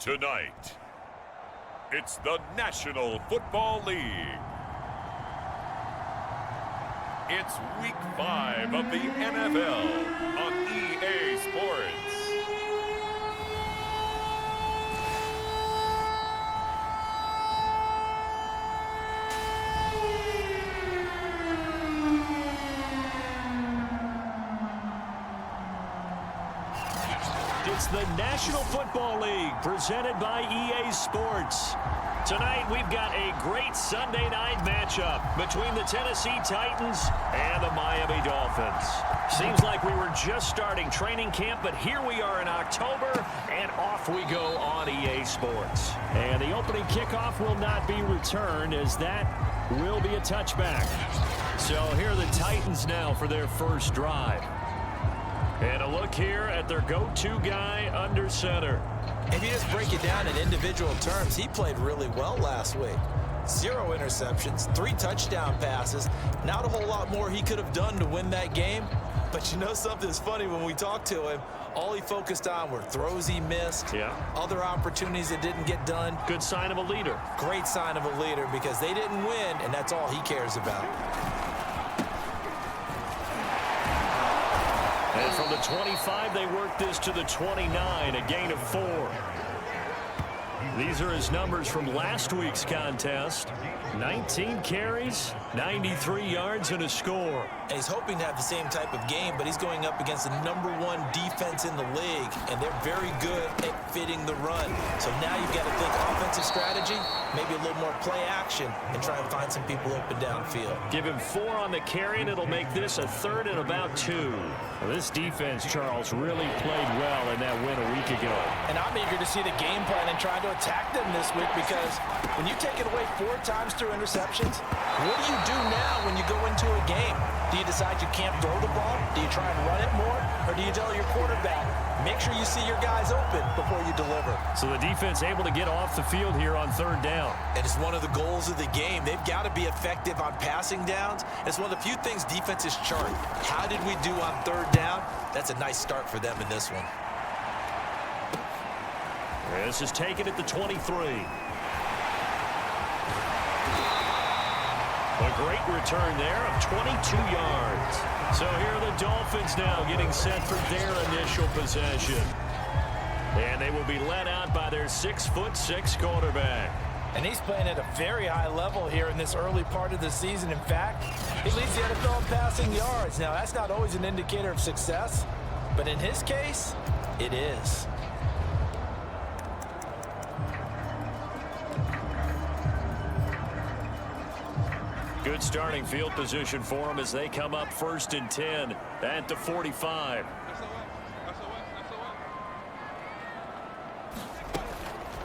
Tonight, it's the National Football League. It's Week 5 of the NFL on EA Sports. It's the National Football League presented by EA Sports. Tonight we've got a great Sunday night matchup between the Tennessee Titans and the Miami Dolphins. Seems like we were just starting training camp, but here we are in October, and off we go on EA Sports. And the opening kickoff will not be returned, as that will be a touchback. So here are the Titans now for their first drive. And a look here at their go-to guy under center. If you just break it down in individual terms, he played really well last week. 0 interceptions, 3 touchdown passes. Not a whole lot more he could have done to win that game. But you know something's funny, when we talked to him, all he focused on were throws he missed, other opportunities that didn't get done. Good sign of a leader. Great sign of a leader, because they didn't win, and that's all he cares about. And from the 25, they work this to the 29, a gain of 4. These are his numbers from last week's contest. 19 carries, 93 yards, and a score. And he's hoping to have the same type of game, but he's going up against the #1 defense in the league, and they're very good at fitting the run. So now you've got to think offensive strategy, maybe a little more play action, and try and find some people open downfield. Give him 4 on the carry, and it'll make this a 3rd and about 2. Well, this defense, Charles, really played well in that win a week ago. And I'm eager to see the game plan and try to attack them this week, because when you take it away 4 times through interceptions, what do you do now when you go into a game? Do you decide you can't throw the ball? Do you try and run it more? Or do you tell your quarterback, make sure you see your guys open before you deliver? So the defense able to get off the field here on 3rd down. And it's one of the goals of the game. They've got to be effective on passing downs. It's one of the few things defenses chart. How did we do on 3rd down? That's a nice start for them in this one. This is taken at the 23. A great return there of 22 yards. So here are the Dolphins now getting set for their initial possession. And they will be led out by their 6'6" quarterback. And he's playing at a very high level here in this early part of the season. In fact, he leads the NFL in passing yards. Now, that's not always an indicator of success, but in his case, it is. Good starting field position for them as they come up 1st and 10 at the 45.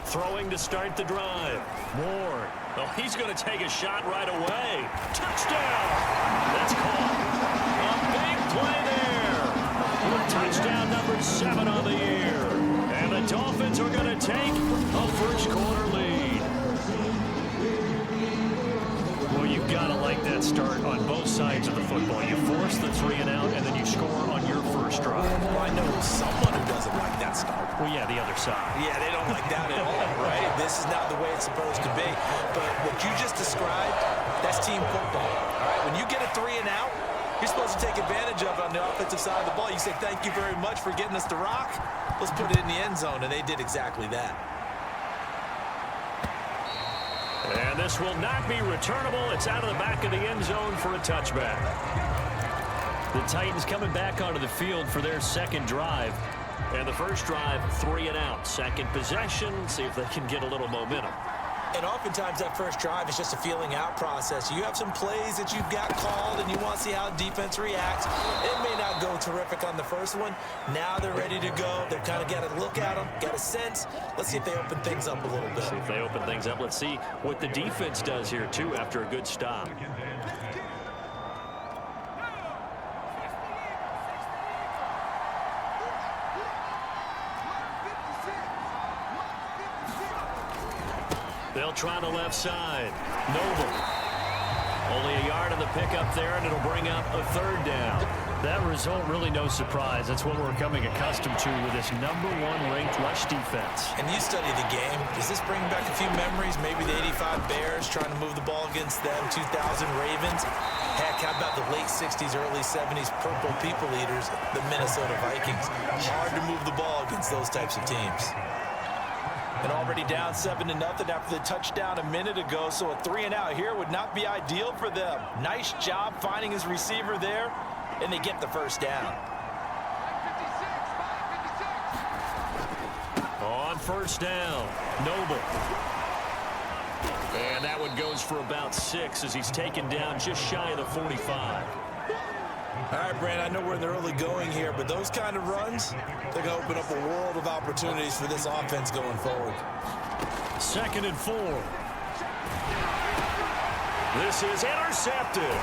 Throwing to start the drive. Moore. Oh, he's going to take a shot right away. Touchdown! That's caught. A big play there. Touchdown number 7 on the year. And the Dolphins are going to take a first-quarter lead. Well, you've got to like that start on both sides of the football. You force the 3 and out, and then you score on your first drive. Well, I know someone who doesn't like that start. Well, yeah, the other side. Yeah, they don't like that at all, right? This is not the way it's supposed to be. But what you just described, that's team football, all right? When you get a 3 and out, you're supposed to take advantage of it on the offensive side of the ball. You say, thank you very much for getting us the rock. Let's put it in the end zone, and they did exactly that. And this will not be returnable. It's out of the back of the end zone for a touchback. The Titans coming back onto the field for their second drive. And the first drive, 3 and out. Second possession, see if they can get a little momentum. And oftentimes that first drive is just a feeling out process. You have some plays that you've got called and you want to see how defense reacts. It may not go terrific on the first one. Now they're ready to go. They've kind of got to look at them, got a sense. Let's see if they open things up a little bit. See if they open things up. Let's see what the defense does here, too, after a good stop. They'll try the left side. Noble. Only a yard on the pickup there, and it'll bring up a 3rd down. That result really no surprise. That's what we're becoming accustomed to with this #1 ranked rush defense. And you study the game. Does this bring back a few memories? Maybe the 85 Bears trying to move the ball against them, 2000 Ravens. Heck, how about the late 60s, early 70s Purple People Eaters, the Minnesota Vikings? Hard to move the ball against those types of teams. And already down 7-0 after the touchdown a minute ago, so a 3-and-out here would not be ideal for them. Nice job finding his receiver there, and they get the first down. On first down, Noble. And that one goes for about 6 as he's taken down just shy of the 45. All right, Brandon, I know we're in the early going here, but those kind of runs, they're going to open up a world of opportunities for this offense going forward. 2nd and 4. This is intercepted.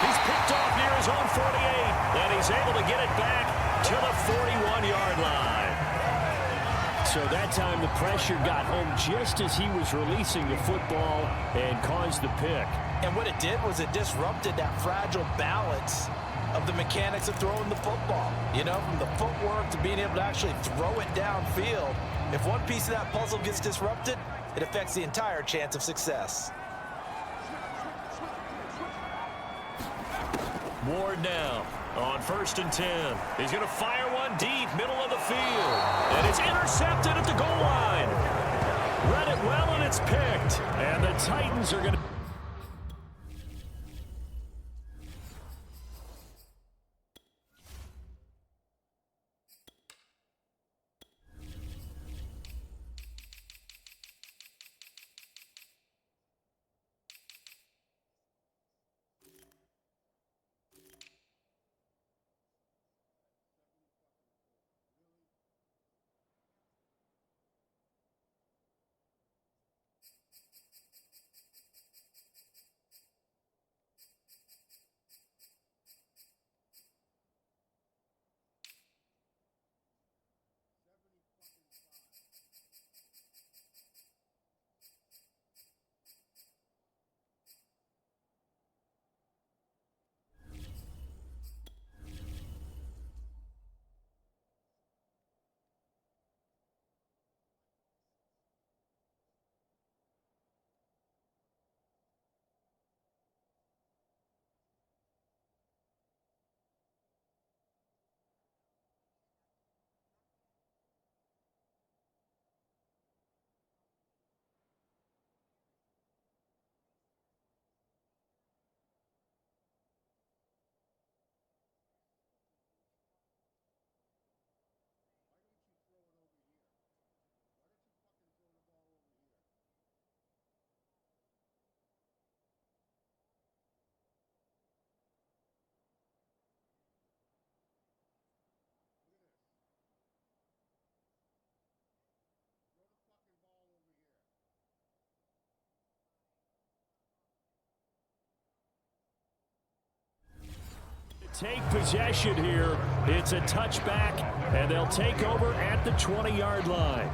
He's picked off near his own 48, and he's able to get it back to the 41-yard line. So that time the pressure got home just as he was releasing the football and caused the pick. And what it did was it disrupted that fragile balance of the mechanics of throwing the football. You know, from the footwork to being able to actually throw it downfield. If one piece of that puzzle gets disrupted, it affects the entire chance of success. Ward now on 1st and 10. He's going to fire one deep, middle of the field. And it's intercepted at the goal line. Read it well, and it's picked. And the Titans are going to... Take possession here. It's a touchback, and they'll take over at the 20-yard line.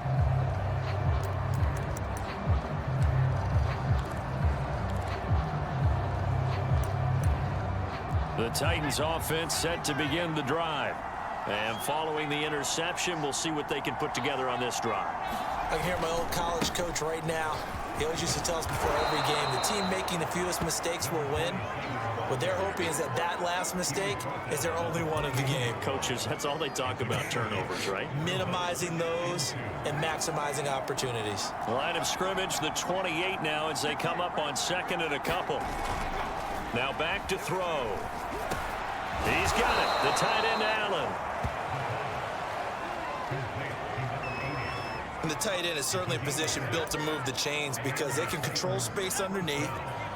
The Titans offense set to begin the drive. And following the interception, we'll see what they can put together on this drive. I can hear my old college coach right now. He always used to tell us before every game, the team making the fewest mistakes will win. What they're hoping is that last mistake is their only one of the game. Coaches, that's all they talk about, turnovers, right? Minimizing those and maximizing opportunities. Line of scrimmage, the 28 now as they come up on 2nd and a couple. Now back to throw. He's got it. The tight end, Allen. And the tight end is certainly a position built to move the chains because they can control space underneath.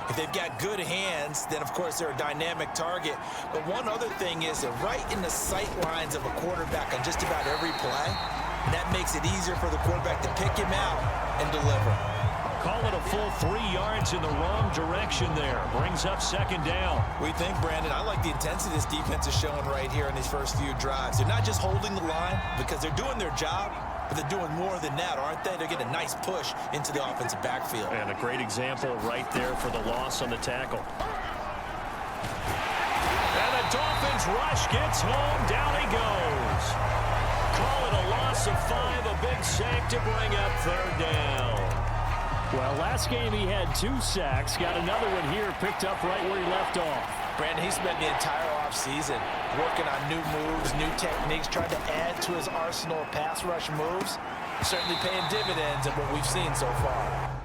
If they've got good hands, then, of course, they're a dynamic target. But one other thing is they're right in the sight lines of a quarterback on just about every play. And that makes it easier for the quarterback to pick him out and deliver. Call it a full 3 yards in the wrong direction there. Brings up 2nd down. We think, Brandon, I like the intensity this defense is showing right here in these first few drives. They're not just holding the line because they're doing their job, but they're doing more than that, aren't they? They're getting a nice push into the offensive backfield. And a great example right there for the loss on the tackle. And a Dolphins rush, gets home, down he goes. Call it a loss of 5, a big sack to bring up third down. Well, last game he had 2 sacks. Got another one here, picked up right where he left off. Brandon, he spent the entire offseason working on new moves, new techniques, trying to add to his arsenal of pass rush moves. Certainly paying dividends in what we've seen so far.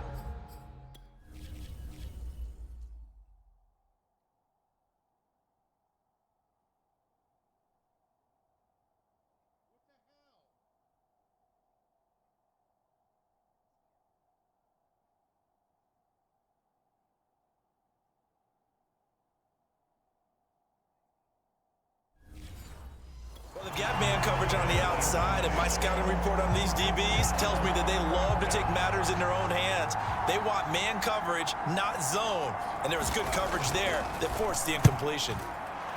They've got man coverage on the outside, and my scouting report on these DBs tells me that they love to take matters in their own hands. They want man coverage, not zone. And there was good coverage there that forced the incompletion.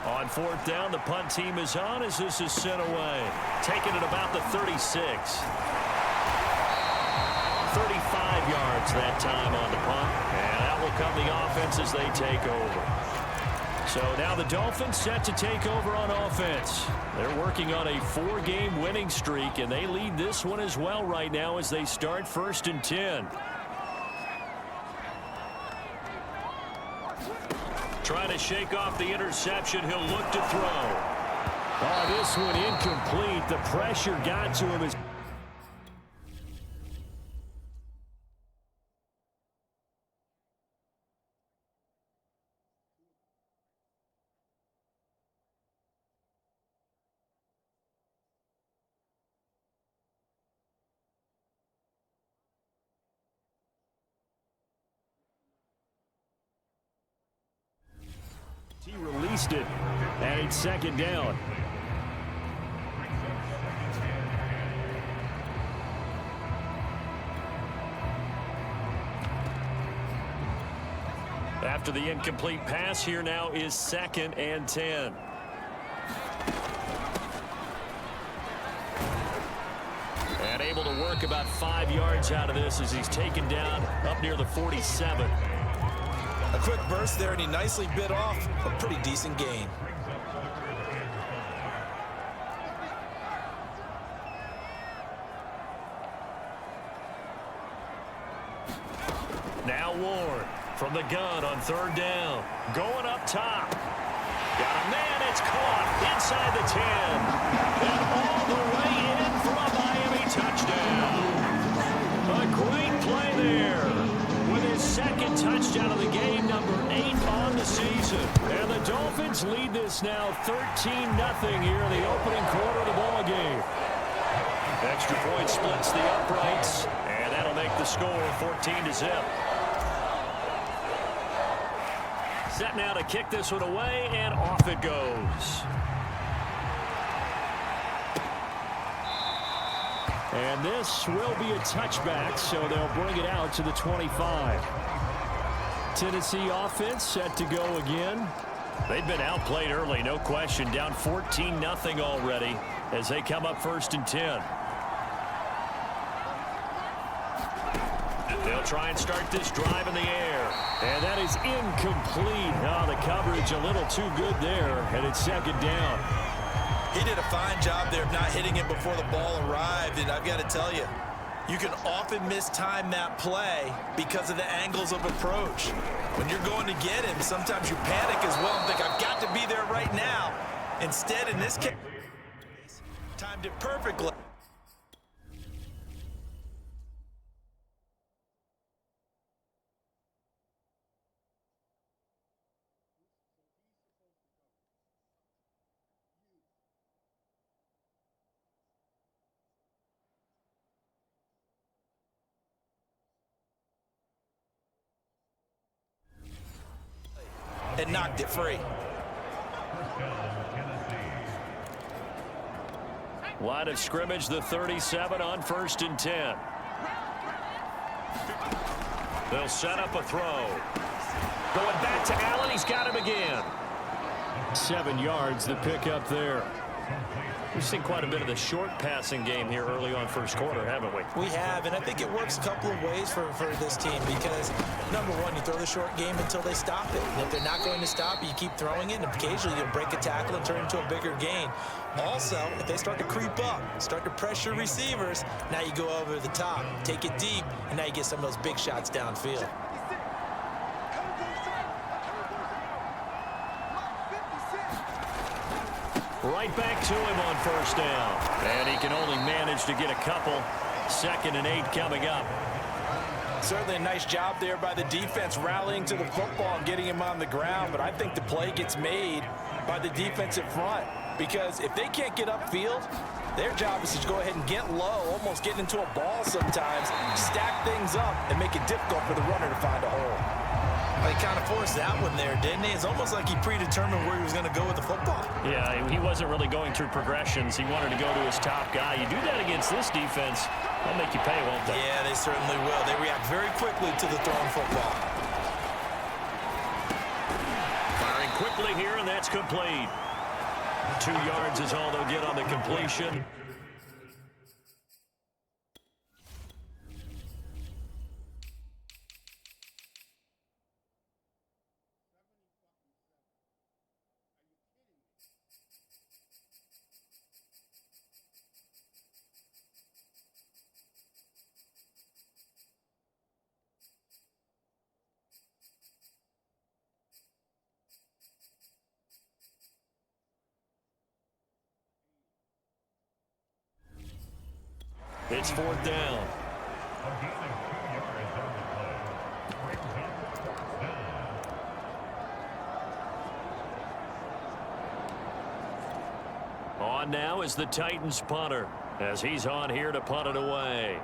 On fourth down, the punt team is on as this is sent away. Taking it about the 36. 35 yards that time on the punt. And that will come the offense as they take over. So now the Dolphins set to take over on offense. They're working on a 4-game winning streak, and they lead this one as well right now as they start 1st and 10. Trying to shake off the interception. He'll look to throw. Oh, this one incomplete. The pressure got to him. He released it, and it's 2nd down. After the incomplete pass, here now is 2nd and 10. And able to work about 5 yards out of this as he's taken down up near the 47. A quick burst there, and he nicely bit off a pretty decent gain. Now Ward from the gun on 3rd down. Going up top. Got a man, it's caught inside the 10. And all the way in for a Miami touchdown. A great play there. With his 2nd touchdown of the game, number 8 on the season. And the Dolphins lead this now 13-0 here in the opening quarter of the ball game. Extra point splits the uprights, and that'll make the score 14-0. Set now to kick this one away, and off it goes. And this will be a touchback, so they'll bring it out to the 25. Tennessee offense set to go again. They've been outplayed early, no question. Down 14-0 already as they come up 1st and 10. They'll try and start this drive in the air. And that is incomplete. Oh, the coverage a little too good there, and it's 2nd down. He did a fine job there of not hitting it before the ball arrived, and I've got to tell you, you can often mistime that play because of the angles of approach. When you're going to get him, sometimes you panic as well and think, I've got to be there right now. Instead, in this case, timed it perfectly. And knocked it free. Line of scrimmage, the 37 on 1st and 10. They'll set up a throw. Going back to Allen, he's got him again. 7 yards, the pickup there. We've seen quite a bit of the short passing game here early on first quarter, haven't we? We have, and I think it works a couple of ways for this team because, number one, you throw the short game until they stop it. And if they're not going to stop it, you keep throwing it, and occasionally you'll break a tackle and turn it into a bigger gain. Also, if they start to creep up, start to pressure receivers, now you go over the top, take it deep, and now you get some of those big shots downfield. Right back to him on first down. And he can only manage to get a couple. 2nd and 8 coming up. Certainly a nice job there by the defense rallying to the football and getting him on the ground, but I think the play gets made by the defensive front because if they can't get upfield, their job is to go ahead and get low, almost get into a ball sometimes, stack things up, and make it difficult for the runner to find a hole. They kind of forced that one there, didn't he? It's almost like he predetermined where he was going to go with the football. Yeah, he wasn't really going through progressions. He wanted to go to his top guy. You do that against this defense, they'll make you pay, won't they? Yeah, they certainly will. They react very quickly to the thrown football. Firing quickly here, and that's complete. 2 yards is all they'll get on the completion. It's 4th down. On now is the Titans punter as he's on here to punt it away.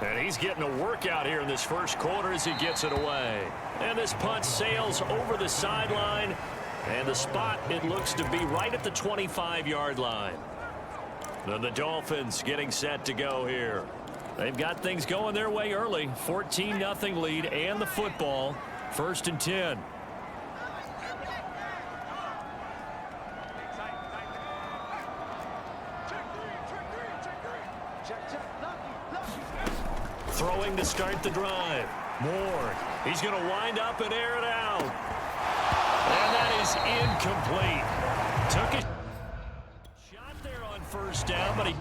And he's getting a workout here in this first quarter as he gets it away. And this punt sails over the sideline. And the spot, it looks to be right at the 25-yard line. And the Dolphins getting set to go here. They've got things going their way early. 14-0 lead and the football. 1st and 10. Throwing to start the drive. Ward. He's going to wind up and air it out. And that is incomplete. Took it. Shot there on first down, but he...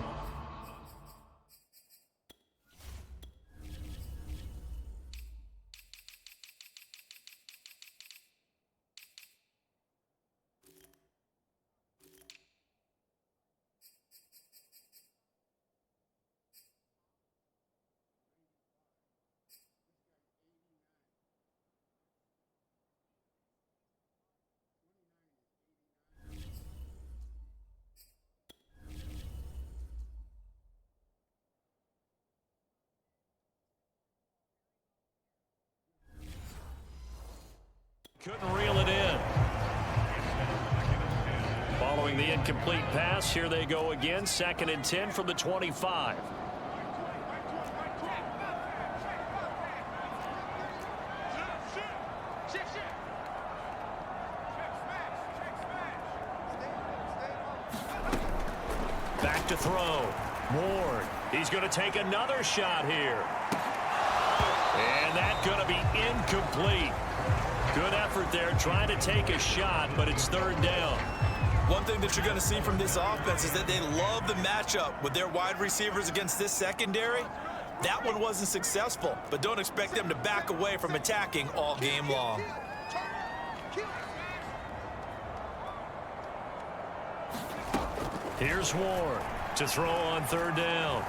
couldn't reel it in. Following the incomplete pass, here they go again. 2nd and 10 from the 25. Back to throw. Ward. He's going to take another shot here. And that's going to be incomplete. Good effort there, trying to take a shot, but it's 3rd down. One thing that you're going to see from this offense is that they love the matchup with their wide receivers against this secondary. That one wasn't successful, but don't expect them to back away from attacking all game long. Here's Ward to throw on 3rd down.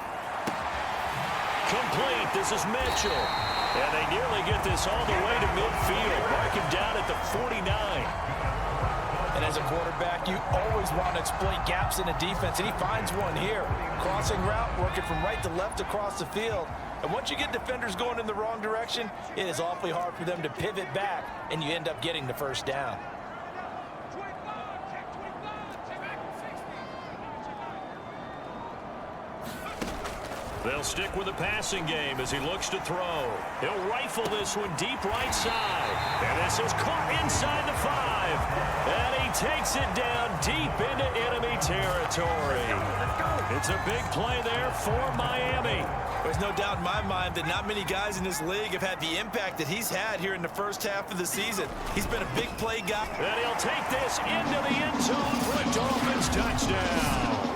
Complete. This is Mitchell. And they nearly get this all the way to midfield. Mark him down at the 49. And as a quarterback, you always want to exploit gaps in a defense, and he finds one here. Crossing route, working from right to left across the field. And once you get defenders going in the wrong direction, it is awfully hard for them to pivot back, and you end up getting the first down. They'll stick with the passing game as he looks to throw. He'll rifle this one deep right side. And this is caught inside the 5. And he takes it down deep into enemy territory. It's a big play there for Miami. There's no doubt in my mind that not many guys in this league have had the impact that he's had here in the first half of the season. He's been a big play guy. And he'll take this into the end zone for a Dolphins touchdown.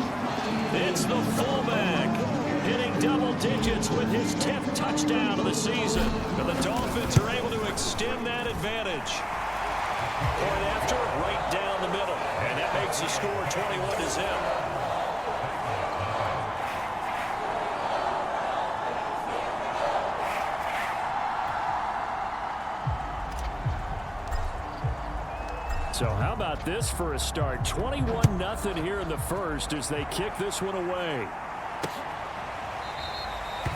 It's the fullback hitting double digits with his 10th touchdown of the season. And the Dolphins are able to extend that advantage. Point after, right down the middle. And that makes the score 21-0. So how about this for a start? 21-0 here in the first as they kick this one away.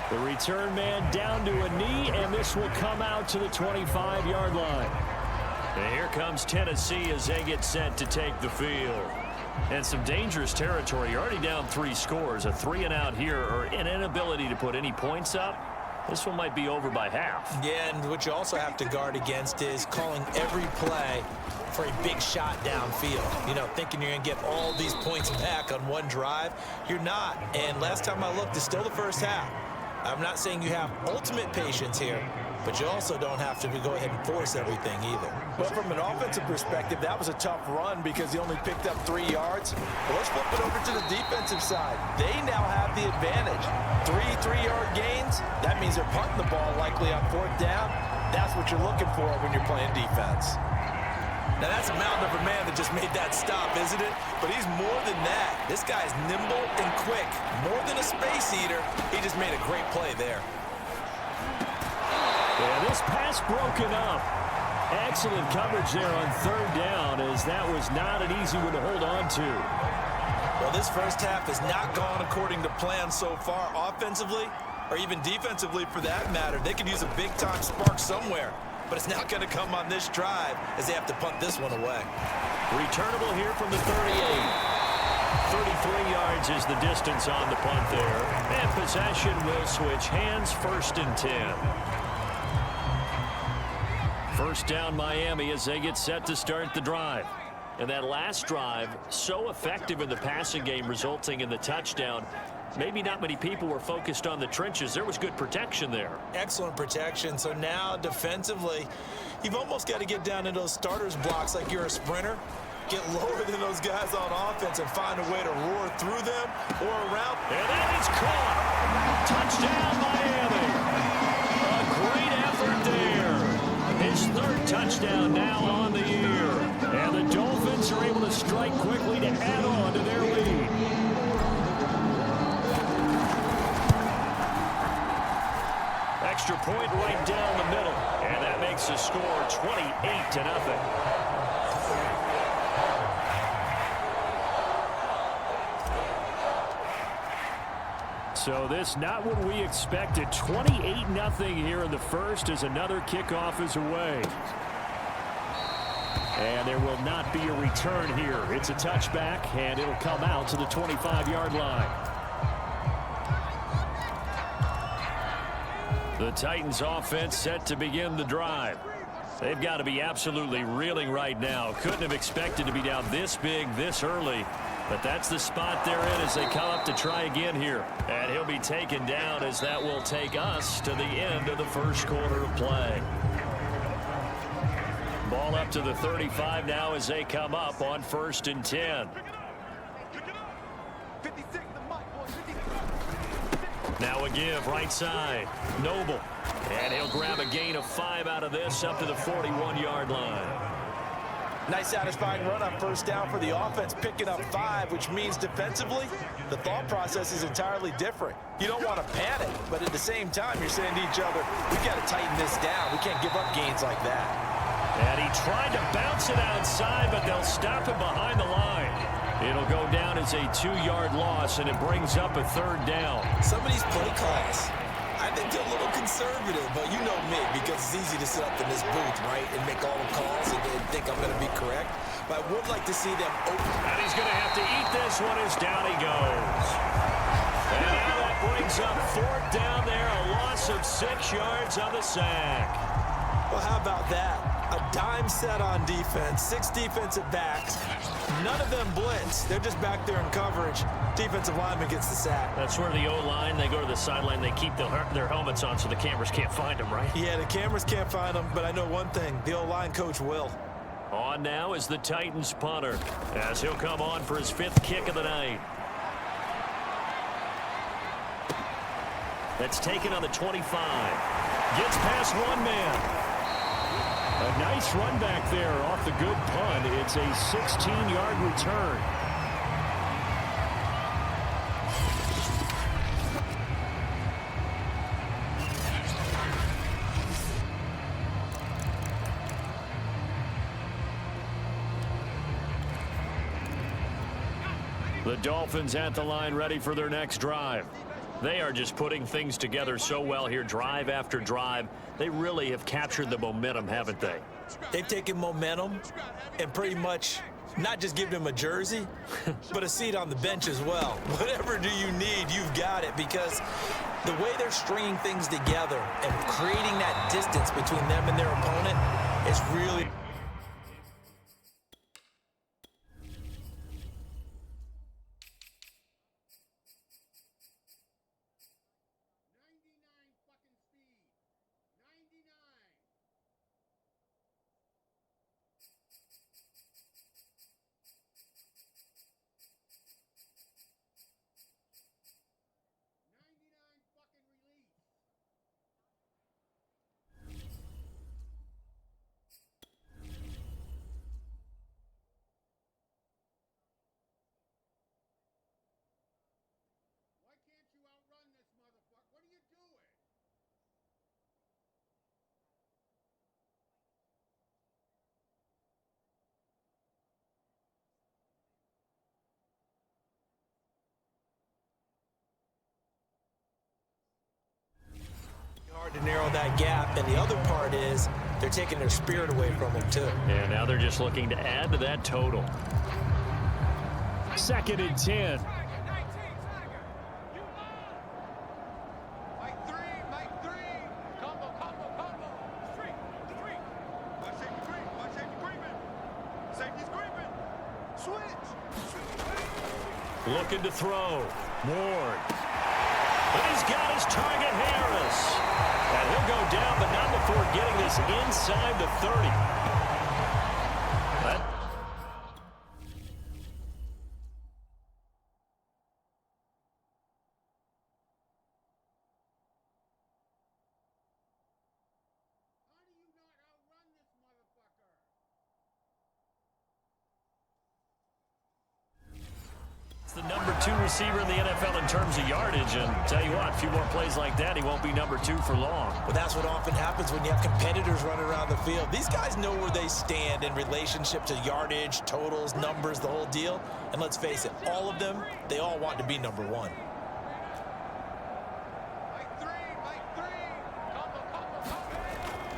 The return man down to a knee, and this will come out to the 25-yard line. And here comes Tennessee as they get set to take the field. And some dangerous territory. You're already down 3 scores. A 3-and-out here, or an inability to put any points up. This one might be over by half. Yeah, and what you also have to guard against is calling every play for a big shot downfield. You know, thinking you're going to get all these points back on one drive. You're not. And last time I looked, it's still the first half. I'm not saying you have ultimate patience here, but you also don't have to go ahead and force everything either. But from an offensive perspective, that was a tough run because he only picked up 3 yards. But let's flip it over to the defensive side. They now have the advantage. 3 3-yard gains. That means they're punting the ball likely on 4th down. That's what you're looking for when you're playing defense. Now, that's a mountain of a man that just made that stop, isn't it? But he's more than that. This guy's nimble and quick. More than a space eater. He just made a great play there. Yeah, this pass broken up. Excellent coverage there on 3rd down, as that was not an easy one to hold on to. Well, this first half has not gone according to plan so far offensively, or even defensively for that matter. They could use a big-time spark somewhere. But it's not going to come on this drive as they have to punt this one away. Returnable here from the 38. 33 yards is the distance on the punt there. And possession will switch hands, 1st and 10. First down Miami as they get set to start the drive. And that last drive, so effective in the passing game, resulting in the touchdown. Maybe not many people were focused on the trenches. There was good protection there. Excellent protection. So now defensively, you've almost got to get down into those starters blocks like you're a sprinter. Get lower than those guys on offense and find a way to roar through them or around. And that is caught. Touchdown, Miami. A great effort there. His 3rd touchdown now on the year. And the Dolphins are able to strike quickly to add on to their lead. Extra point right down the middle. And that makes the score 28-0. So this not what we expected. 28-0 here in the first as another kickoff is away. And there will not be a return here. It's a touchback, and it'll come out to the 25-yard line. The Titans offense set to begin the drive. They've got to be absolutely reeling right now. Couldn't have expected to be down this big this early. But that's the spot they're in as they come up to try again here. And he'll be taken down as that will take us to the end of the first quarter of play. Ball up to the 35 now as they come up on 1st and 10. Now a give right side. Noble. And he'll grab a gain of 5 out of this up to the 41-yard line. Nice satisfying run on 1st down for the offense, picking up 5, which means defensively, the thought process is entirely different. You don't want to panic, but at the same time, you're saying to each other, we've got to tighten this down. We can't give up gains like that. And he tried to bounce it outside, but they'll stop him behind the line. It'll go down as a 2-yard loss, and it brings up a 3rd down. Some of these play calls, I think they're a little conservative, but you know me, because it's easy to sit up in this booth, right, and make all the calls and think I'm going to be correct. But I would like to see them open. And he's going to have to eat this one as down he goes. And now that brings up 4th down there, a loss of 6 yards on the sack. Well, how about that? A dime set on defense, 6 defensive backs. None of them blitz. They're just back there in coverage. Defensive lineman gets the sack. That's where the O-line, they go to the sideline, they keep their helmets on so the cameras can't find them, right? Yeah, the cameras can't find them, but I know one thing. The O-line coach will. On now is the Titans punter, as he'll come on for his 5th kick of the night. That's taken on the 25. Gets past one man. A nice run back there off the good punt. It's a 16-yard return. The Dolphins at the line, ready for their next drive. They are just putting things together so well here, drive after drive. They really have captured the momentum, haven't they? They've taken momentum and pretty much not just given him a jersey, but a seat on the bench as well. Whatever do you need, you've got it, because the way they're stringing things together and creating that distance between them and their opponent is really... hard to narrow that gap, and the other part is they're taking their spirit away from them too. And now they're just looking to add to that total. 2nd and 10. Looking to throw. Ward. And he's got his target, Harris. And he'll go down, but not before getting this inside the 30. The number 2 receiver in the NFL in terms of yardage, and tell you what, a few more plays like that, he won't be number 2 for long. Well, that's what often happens when you have competitors running around the field. These guys know where they stand in relationship to yardage, totals, numbers, the whole deal. And let's face it, all of them, they all want to be number 1.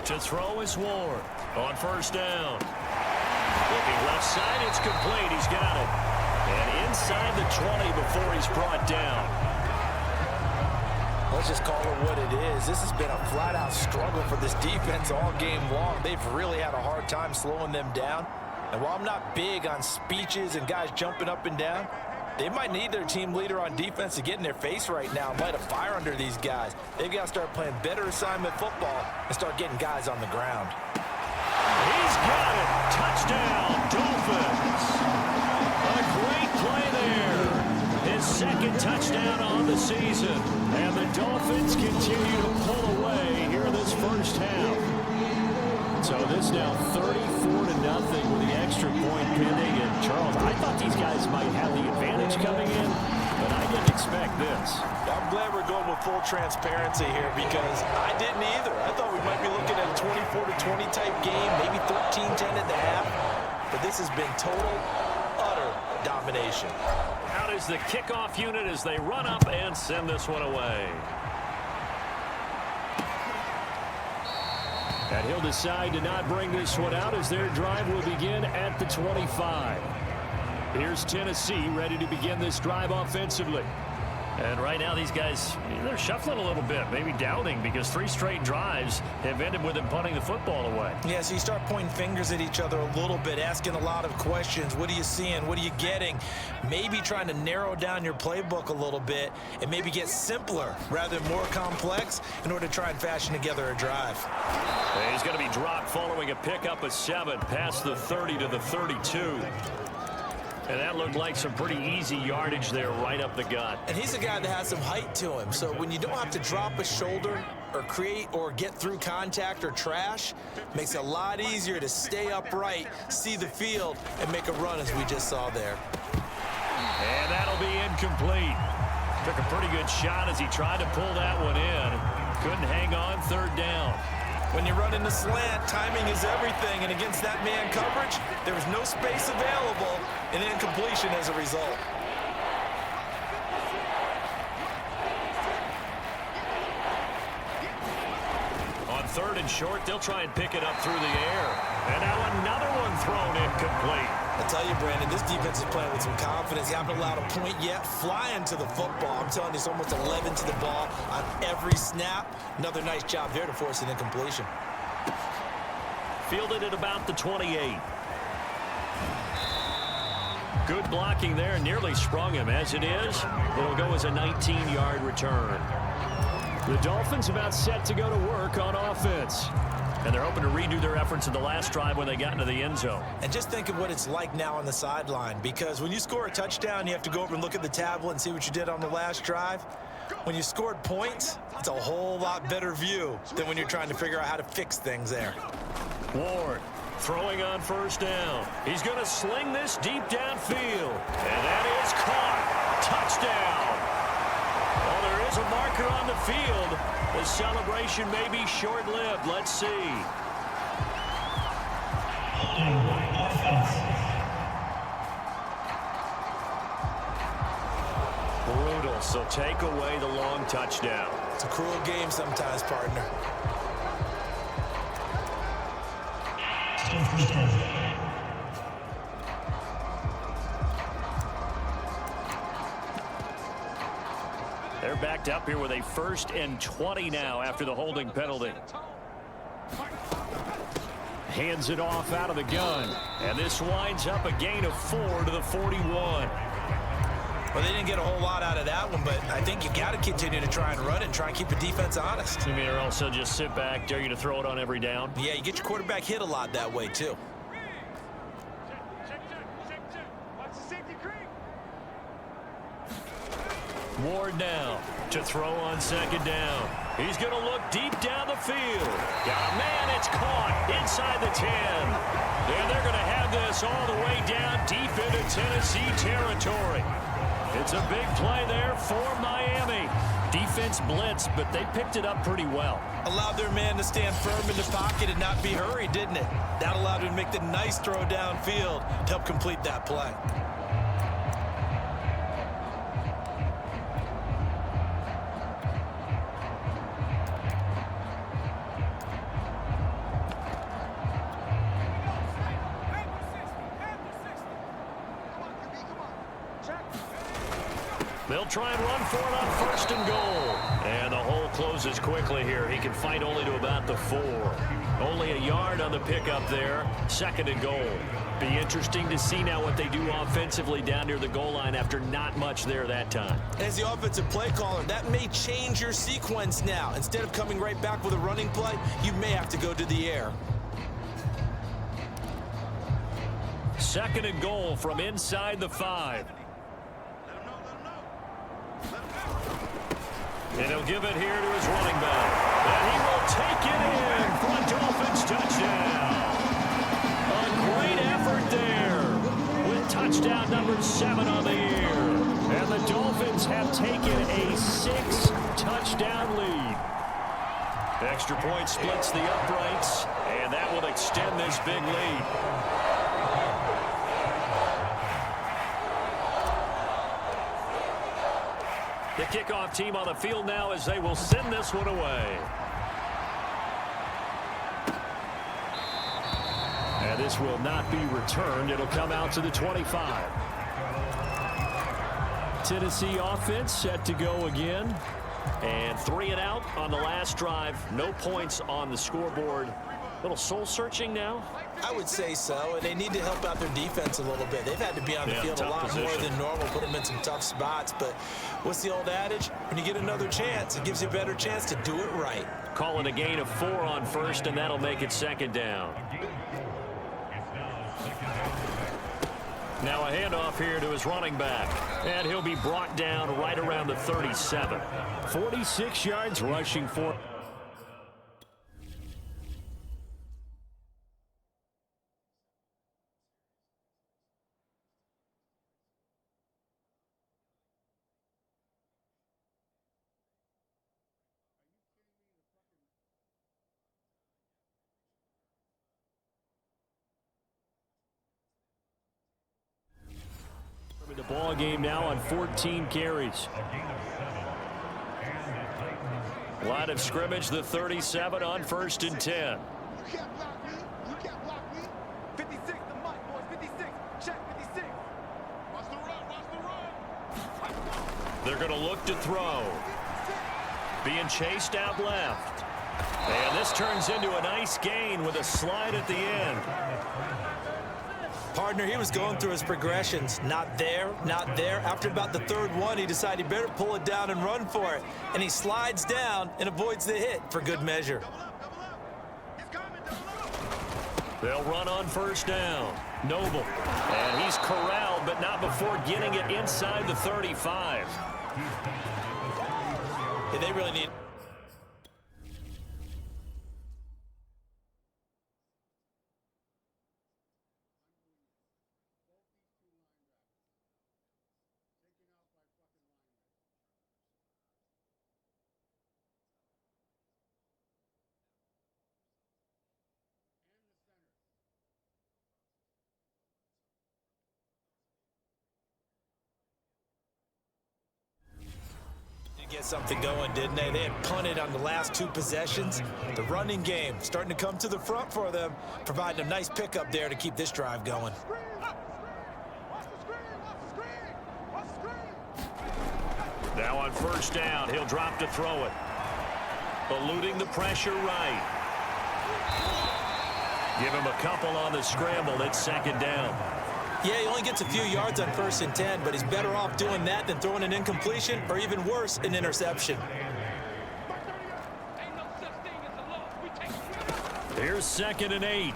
To throw is Ward on 1st down. Looking left side, it's complete. He's got it. And inside the 20 before he's brought down. Let's just call it what it is. This has been a flat-out struggle for this defense all game long. They've really had a hard time slowing them down. And while I'm not big on speeches and guys jumping up and down, they might need their team leader on defense to get in their face right now and light a fire under these guys. They've got to start playing better assignment football and start getting guys on the ground. He's got it. Touchdown, Dolphins. A great play there. His 2nd touchdown on the season. And the Dolphins continue to pull away here in this 1st half. So this now 34-0 with the extra point pending. And Charles, I thought these guys might have the advantage coming in, but I didn't expect this. I'm glad we're going with full transparency here, because I didn't either. I thought we might be looking at a 24-20 type game, maybe 13-10 at the half. But this has been total, utter domination. Out is the kickoff unit as they run up and send this one away. And he'll decide to not bring this one out as their drive will begin at the 25. Here's Tennessee ready to begin this drive offensively. And right now these guys, they're shuffling a little bit, maybe doubting, because 3 straight drives have ended with them punting the football away. Yeah, so you start pointing fingers at each other a little bit, asking a lot of questions. What are you seeing? What are you getting? Maybe trying to narrow down your playbook a little bit and maybe get simpler rather than more complex in order to try and fashion together a drive. And he's going to be dropped following a pickup of 7 past the 30 to the 32. And that looked like some pretty easy yardage there right up the gut. And he's a guy that has some height to him. So when you don't have to drop a shoulder or create or get through contact or trash, makes it a lot easier to stay upright, see the field, and make a run as we just saw there. And that'll be incomplete. Took a pretty good shot as he tried to pull that one in. Couldn't hang on, 3rd down. When you run in the slant, timing is everything, and against that man coverage, there was no space available, and incompletion as a result. On 3rd and short, they'll try and pick it up through the air. And now another one thrown incomplete. I tell you, Brandon, this defense is playing with some confidence. They haven't allowed a point yet. Flying to the football. I'm telling you, it's almost 11 to the ball on every snap. Another nice job there to force an incompletion. Fielded at about the 28. Good blocking there. Nearly sprung him. As it is, it'll go as a 19-yard return. The Dolphins about set to go to work on offense. And they're hoping to redo their efforts in the last drive when they got into the end zone. And just think of what it's like now on the sideline, because when you score a touchdown, you have to go over and look at the tablet and see what you did on the last drive. When you scored points, it's a whole lot better view than when you're trying to figure out how to fix things there. Ward throwing on 1st down. He's going to sling this deep downfield. And that is caught. Touchdown. Well, there is a marker on the field. The celebration may be short-lived. Let's see. Brutal, so take away the long touchdown. It's a cruel game sometimes, partner. They're backed up here with a 1st and 20 now after the holding penalty. Hands it off out of the gun. And this winds up a gain of 4 to the 41. Well, they didn't get a whole lot out of that one, but I think you got to continue to try and run it and try and keep the defense honest. You mean, or also just sit back, dare you to throw it on every down? Yeah, you get your quarterback hit a lot that way, too. Ward now to throw on 2nd down. He's going to look deep down the field. Got a man, it's caught inside the 10. And they're going to have this all the way down deep into Tennessee territory. It's a big play there for Miami. Defense blitzed, but they picked it up pretty well. Allowed their man to stand firm in the pocket and not be hurried, didn't it? That allowed him to make the nice throw downfield to help complete that play. They'll try and run for it on 1st and goal. And the hole closes quickly here. He can fight only to about the 4. Only a yard on the pickup there. 2nd and goal. Be interesting to see now what they do offensively down near the goal line after not much there that time. As the offensive play caller, that may change your sequence now. Instead of coming right back with a running play, you may have to go to the air. 2nd and goal from inside the 5. And he'll give it here to his running back. And he will take it in for a Dolphins touchdown. A great effort there with touchdown number 7 on the year. And the Dolphins have taken a 6-touchdown lead. Extra point splits the uprights, and that will extend this big lead. The kickoff team on the field now as they will send this one away. And this will not be returned. It'll come out to the 25. Tennessee offense set to go again. And 3 and out on the last drive. No points on the scoreboard. Little soul-searching now? I would say so, and they need to help out their defense a little bit. They've had to be on the field a lot more than normal, put them in some tough spots. But what's the old adage? When you get another chance, it gives you a better chance to do it right. Call it a gain of 4 on first, and that'll make it second down. Now a handoff here to his running back. And he'll be brought down right around the 37. 46 yards rushing for. The ball game now on 14 carries. Line of scrimmage, the 37 on 1st and 10. You can't block me. You can't block me. 56, the mic, boys. 56. Check 56. Watch the run. Watch the run. They're going to look to throw. Being chased out left. And this turns into a nice gain with a slide at the end. Partner, he was going through his progressions. Not there, not there. After about the 3rd one, he decided he better pull it down and run for it. And he slides down and avoids the hit for good measure. They'll run on 1st down. Noble. And he's corralled, but not before getting it inside the 35. Yeah, they really need... Get something going, didn't they? They had punted on the last 2 possessions. The running game starting to come to the front for them, providing a nice pickup there to keep this drive going. Now on 1st down, he'll drop to throw it. Eluding the pressure right. Give him a couple on the scramble. It's 2nd down. Yeah, he only gets a few yards on 1st and 10, but he's better off doing that than throwing an incompletion or even worse, an interception. Here's 2nd and 8.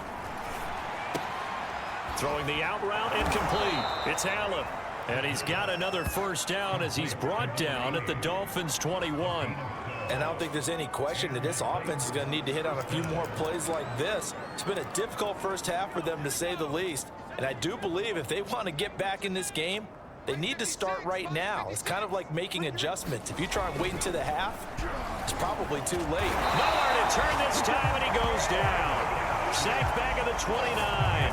Throwing the out route incomplete. It's Allen. And he's got another 1st down as he's brought down at the Dolphins' 21. And I don't think there's any question that this offense is going to need to hit on a few more plays like this. It's been a difficult first half for them, to say the least. And I do believe if they want to get back in this game, they need to start right now. It's kind of like making adjustments. If you try and wait until the half, it's probably too late. Nowhere to turn this time, and he goes down. Sacked back at the 29.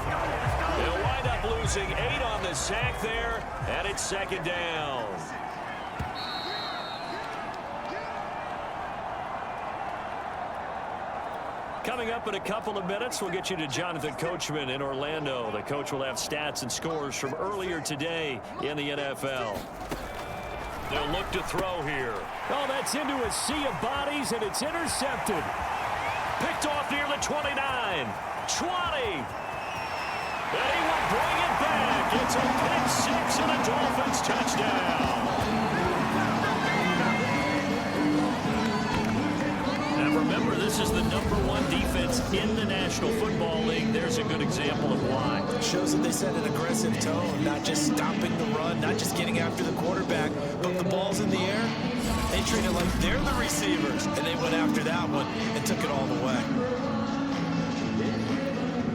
They'll wind up losing 8 on the sack there, and it's 2nd down. Coming up in a couple of minutes, we'll get you to Jonathan Coachman in Orlando. The coach will have stats and scores from earlier today in the NFL. They'll look to throw here. Oh, that's into a sea of bodies, and it's intercepted. Picked off near the 29. 20. And he will bring it back. It's a pick 6 and a Dolphins touchdown. Now remember, this is the #1 defense in the National Football League. There's a good example of why. Shows that they set an aggressive tone, not just stopping the run, not just getting after the quarterback, but the ball's in the air. They treat it like they're the receivers, and they went after that one and took it all the way.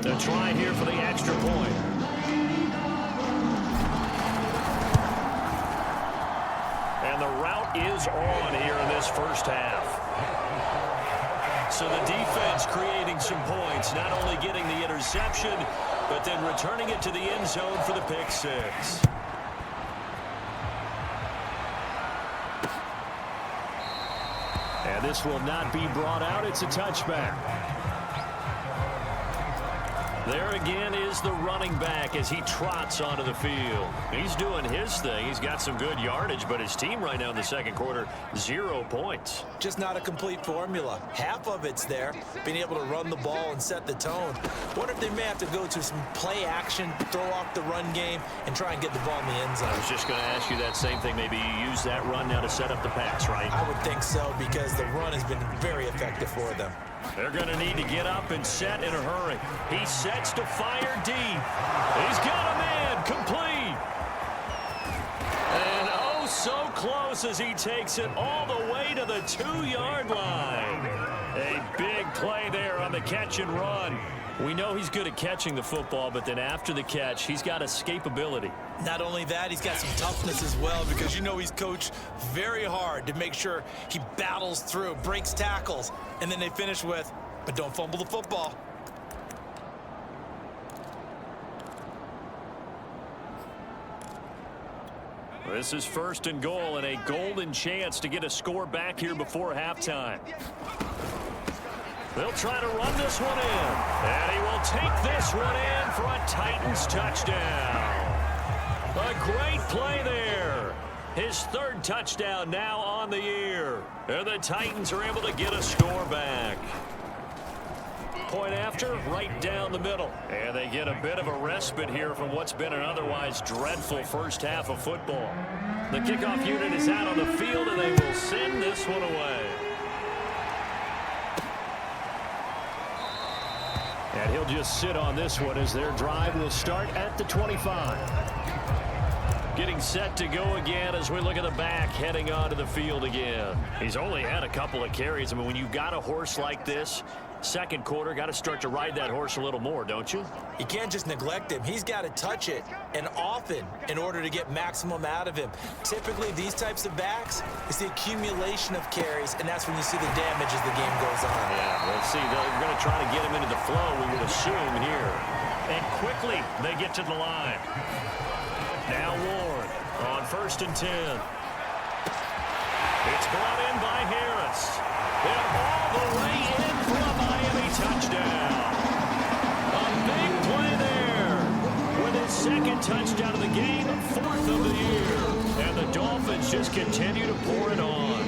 The try here for the extra point. And the route is on here in this first half. So the defense creating some points, not only getting the interception, but then returning it to the end zone for the pick 6. And this will not be brought out. It's a touchback. There again is the running back as he trots onto the field. He's doing his thing. He's got some good yardage, but his team right now in the second quarter, 0 points. Just not a complete formula. Half of it's there, being able to run the ball and set the tone. Wonder if they may have to go to some play action, throw off the run game, and try and get the ball in the end zone. I was just going to ask you that same thing. Maybe you use that run now to set up the pass, right? I would think so, because the run has been very effective for them. They're going to need to get up and set in a hurry. He sets to fire deep. He's got a man complete. And oh, so close as he takes it all the way to the 2-yard line. A big play there on the catch and run. We know he's good at catching the football, but then after the catch, he's got escapability. Not only that, he's got some toughness as well, because you know he's coached very hard to make sure he battles through, breaks tackles, and then they finish with, but don't fumble the football. This is 1st and goal and a golden chance to get a score back here before halftime. They'll try to run this one in. And he will take this one in for a Titans touchdown. A great play there. His 3rd touchdown now on the year. And the Titans are able to get a score back. Point after, right down the middle. And they get a bit of a respite here from what's been an otherwise dreadful first half of football. The kickoff unit is out on the field, and they will send this one away. And he'll just sit on this one as their drive will start at the 25. Getting set to go again as we look at the back heading onto the field again. He's only had a couple of carries. I mean, when you've got a horse like this, second quarter, got to start to ride that horse a little more, don't you? You can't just neglect him. He's got to touch it, and often, in order to get maximum out of him. Typically, these types of backs, it's the accumulation of carries, and that's when you see the damage as the game goes on. Yeah, let's see. They're going to try to get him into the flow, we would assume here. And quickly, they get to the line. Now Ward on 1st and 10. It's brought in by Harris. And all the way in for a Miami touchdown. A big play there with his 2nd touchdown of the game, 4th of the year. And the Dolphins just continue to pour it on.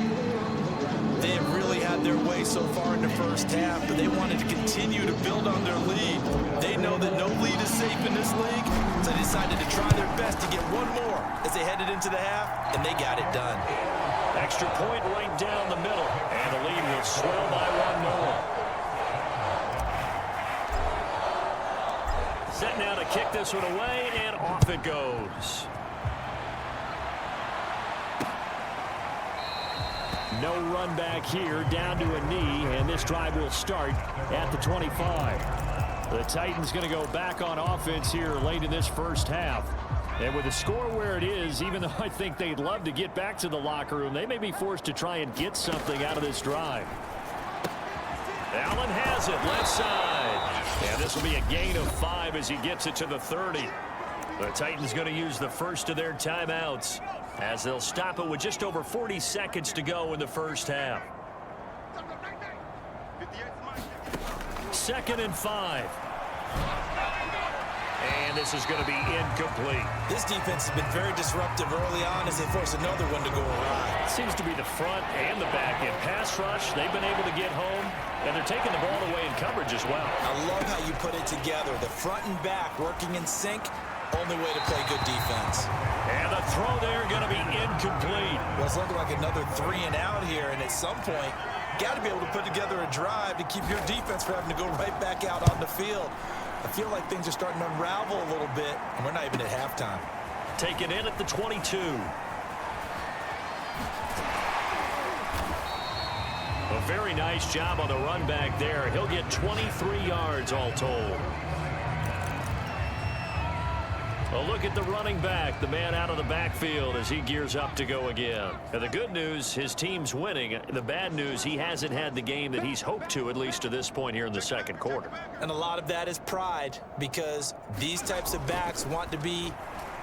They have really had their way so far in the first half, but they wanted to continue to build on their lead. They know that no lead is safe in this league, so they decided to try their best to get one more as they headed into the half, and they got it done. Extra point right down the middle, and the lead will swell by 1 more. Set now to kick this one away, and off it goes. No run back here, down to a knee, and this drive will start at the 25. The Titans going to go back on offense here late in this first half. And with the score where it is, even though I think they'd love to get back to the locker room, they may be forced to try and get something out of this drive. Allen has it, left side. And this will be a gain of 5 as he gets it to the 30. The Titans going to use the first of their timeouts as they'll stop it with just over 40 seconds to go in the first half. 2nd and 5. And this is going to be incomplete. This defense has been very disruptive early on as they force another one to go awry. Seems to be the front and the back end. Pass rush, they've been able to get home, and they're taking the ball away in coverage as well. I love how you put it together. The front and back working in sync. Only way to play good defense. And the throw there going to be incomplete. Well, it's looking like another 3 and out here, and at some point, got to be able to put together a drive to keep your defense from having to go right back out on the field. I feel like things are starting to unravel a little bit, and we're not even at halftime. Take it in at the 22. A very nice job on the run back there. He'll get 23 yards all told. A look at the running back, the man out of the backfield as he gears up to go again. And the good news, his team's winning. The bad news, he hasn't had the game that he's hoped to, at least to this point here in the second quarter. And a lot of that is pride, because these types of backs want to be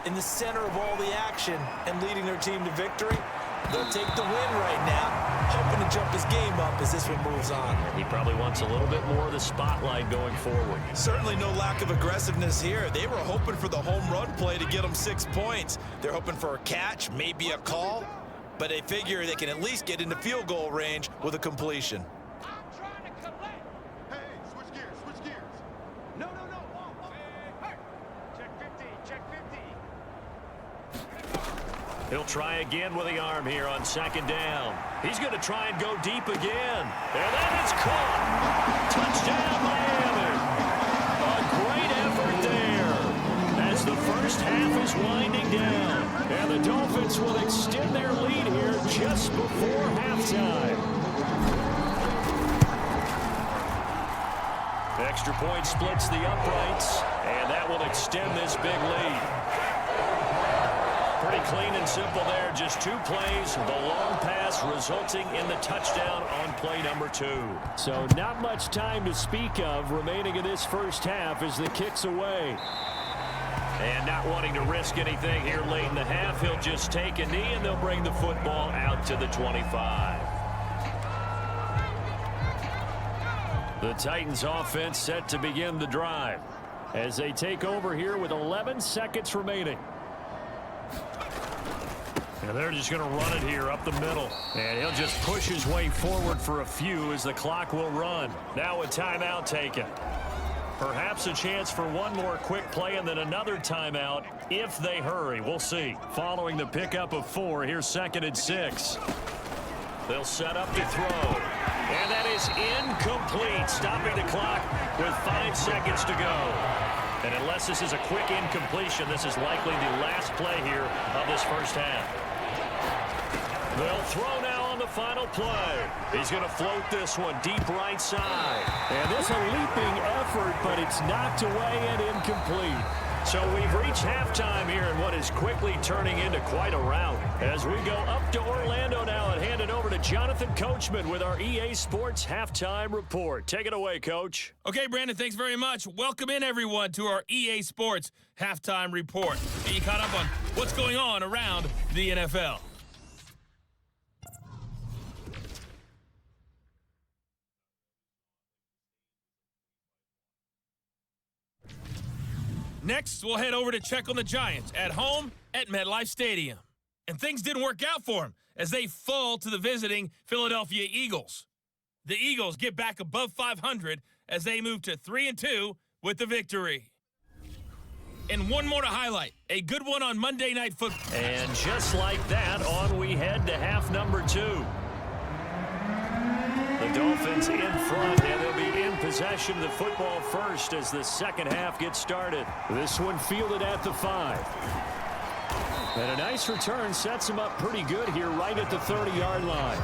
in the center of all the action and leading their team to victory. They'll take the win right now, hoping to jump his game up as this one moves on. He probably wants a little bit more of the spotlight going forward. Certainly no lack of aggressiveness here. They were hoping for the home run play to get them 6 points. They're hoping for a catch, maybe a call, but they figure they can at least get into field goal range with a completion. Hey, switch gears, switch gears. No. Hey, check 50, check 50. He'll try again with the arm here on second down. He's going to try and go deep again. And that is caught. Touchdown, Miami. A great effort there as the first half is winding down. And the Dolphins will extend their lead here just before halftime. Extra point splits the uprights, and that will extend this big lead. Pretty clean and simple there. Just 2 plays. The long pass resulting in the touchdown on play number 2. So not much time to speak of remaining in this first half as the kick's away. And not wanting to risk anything here late in the half, he'll just take a knee and they'll bring the football out to the 25. The Titans offense set to begin the drive as they take over here with 11 seconds remaining. And they're just going to run it here up the middle. And he'll just push his way forward for a few as the clock will run. Now a timeout taken. Perhaps a chance for one more quick play and then another timeout if they hurry. We'll see. Following the pickup of 4, here's 2nd and 6. They'll set up to throw. And that is incomplete, stopping the clock with 5 seconds to go. And unless this is a quick incompletion, this is likely the last play here of this first half. They'll throw now on the final play. He's going to float this one deep right side. And this a leaping effort, but it's knocked away and incomplete. So we've reached halftime here in what is quickly turning into quite a rout. As we go up to Orlando now and hand it over to Jonathan Coachman with our EA Sports Halftime Report. Take it away, Coach. Okay, Brandon, thanks very much. Welcome in, everyone, to our EA Sports Halftime Report. Get you caught up on what's going on around the NFL. Next, we'll head over to check on the Giants at home at MetLife Stadium. And things didn't work out for them as they fall to the visiting Philadelphia Eagles. The Eagles get back above 500 as they move to 3-2 with the victory. And one more to highlight, a good one on Monday Night Football. And just like that, on we head to half number 2. The Dolphins in front, and they'll be in possession of the football first as the second half gets started. This one fielded at the 5. And a nice return sets him up pretty good here right at the 30-yard line.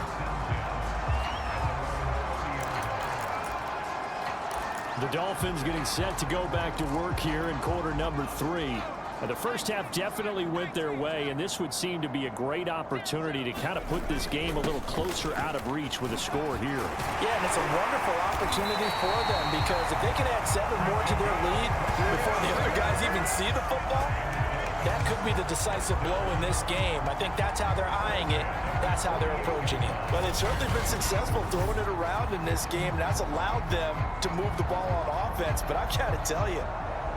The Dolphins getting set to go back to work here in quarter number 3. And the first half definitely went their way, and this would seem to be a great opportunity to kind of put this game a little closer out of reach with a score here. Yeah, and it's a wonderful opportunity for them because if they can add 7 more to their lead before the other guys even see the football, that could be the decisive blow in this game. I think that's how they're eyeing it. That's how they're approaching it. But they've certainly been successful throwing it around in this game, and that's allowed them to move the ball on offense. But I've got to tell you,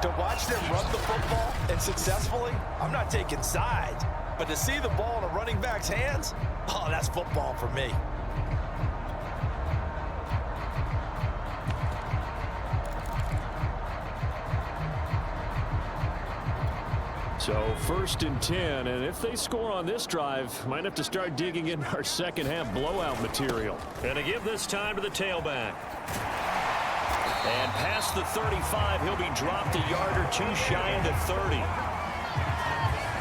to watch them run the football and successfully, I'm not taking sides, but to see the ball in a running back's hands, oh, that's football for me. So 1st and 10, and if they score on this drive, might have to start digging in our second half blowout material. And to give this time to the tailback. And past the 35, he'll be dropped a yard or 2 shy into 30.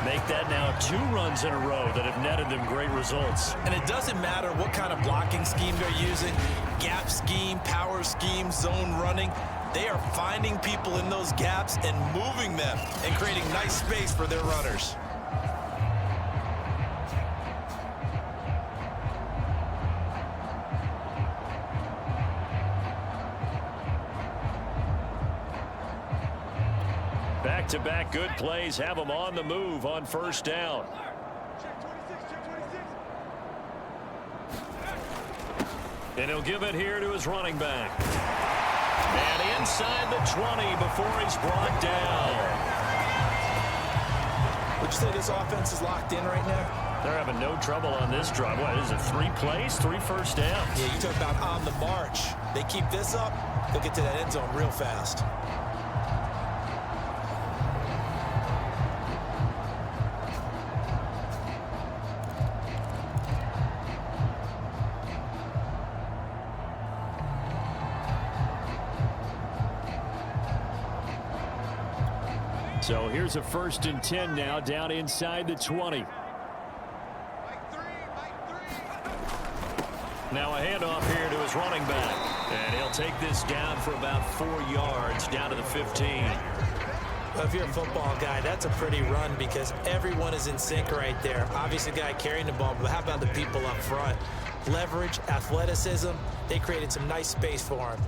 Make that now 2 runs in a row that have netted them great results. And it doesn't matter what kind of blocking scheme they're using, gap scheme, power scheme, zone running. They are finding people in those gaps and moving them and creating nice space for their runners. Back-to-back good plays have them on the move on first down. Check 26, check 26. And he'll give it here to his running back. And inside the 20 before he's brought down. Would you say this offense is locked in right now? They're having no trouble on this drive. What is it, 3 plays, 3 first downs? Yeah, you talk about on the march. They keep this up, they'll get to that end zone real fast. So here's a 1st and 10 now, down inside the 20. Now a handoff here to his running back. And he'll take this down for about 4 yards, down to the 15. Well, if you're a football guy, that's a pretty run because everyone is in sync right there. Obviously, the guy carrying the ball, but how about the people up front? Leverage, athleticism, they created some nice space for him.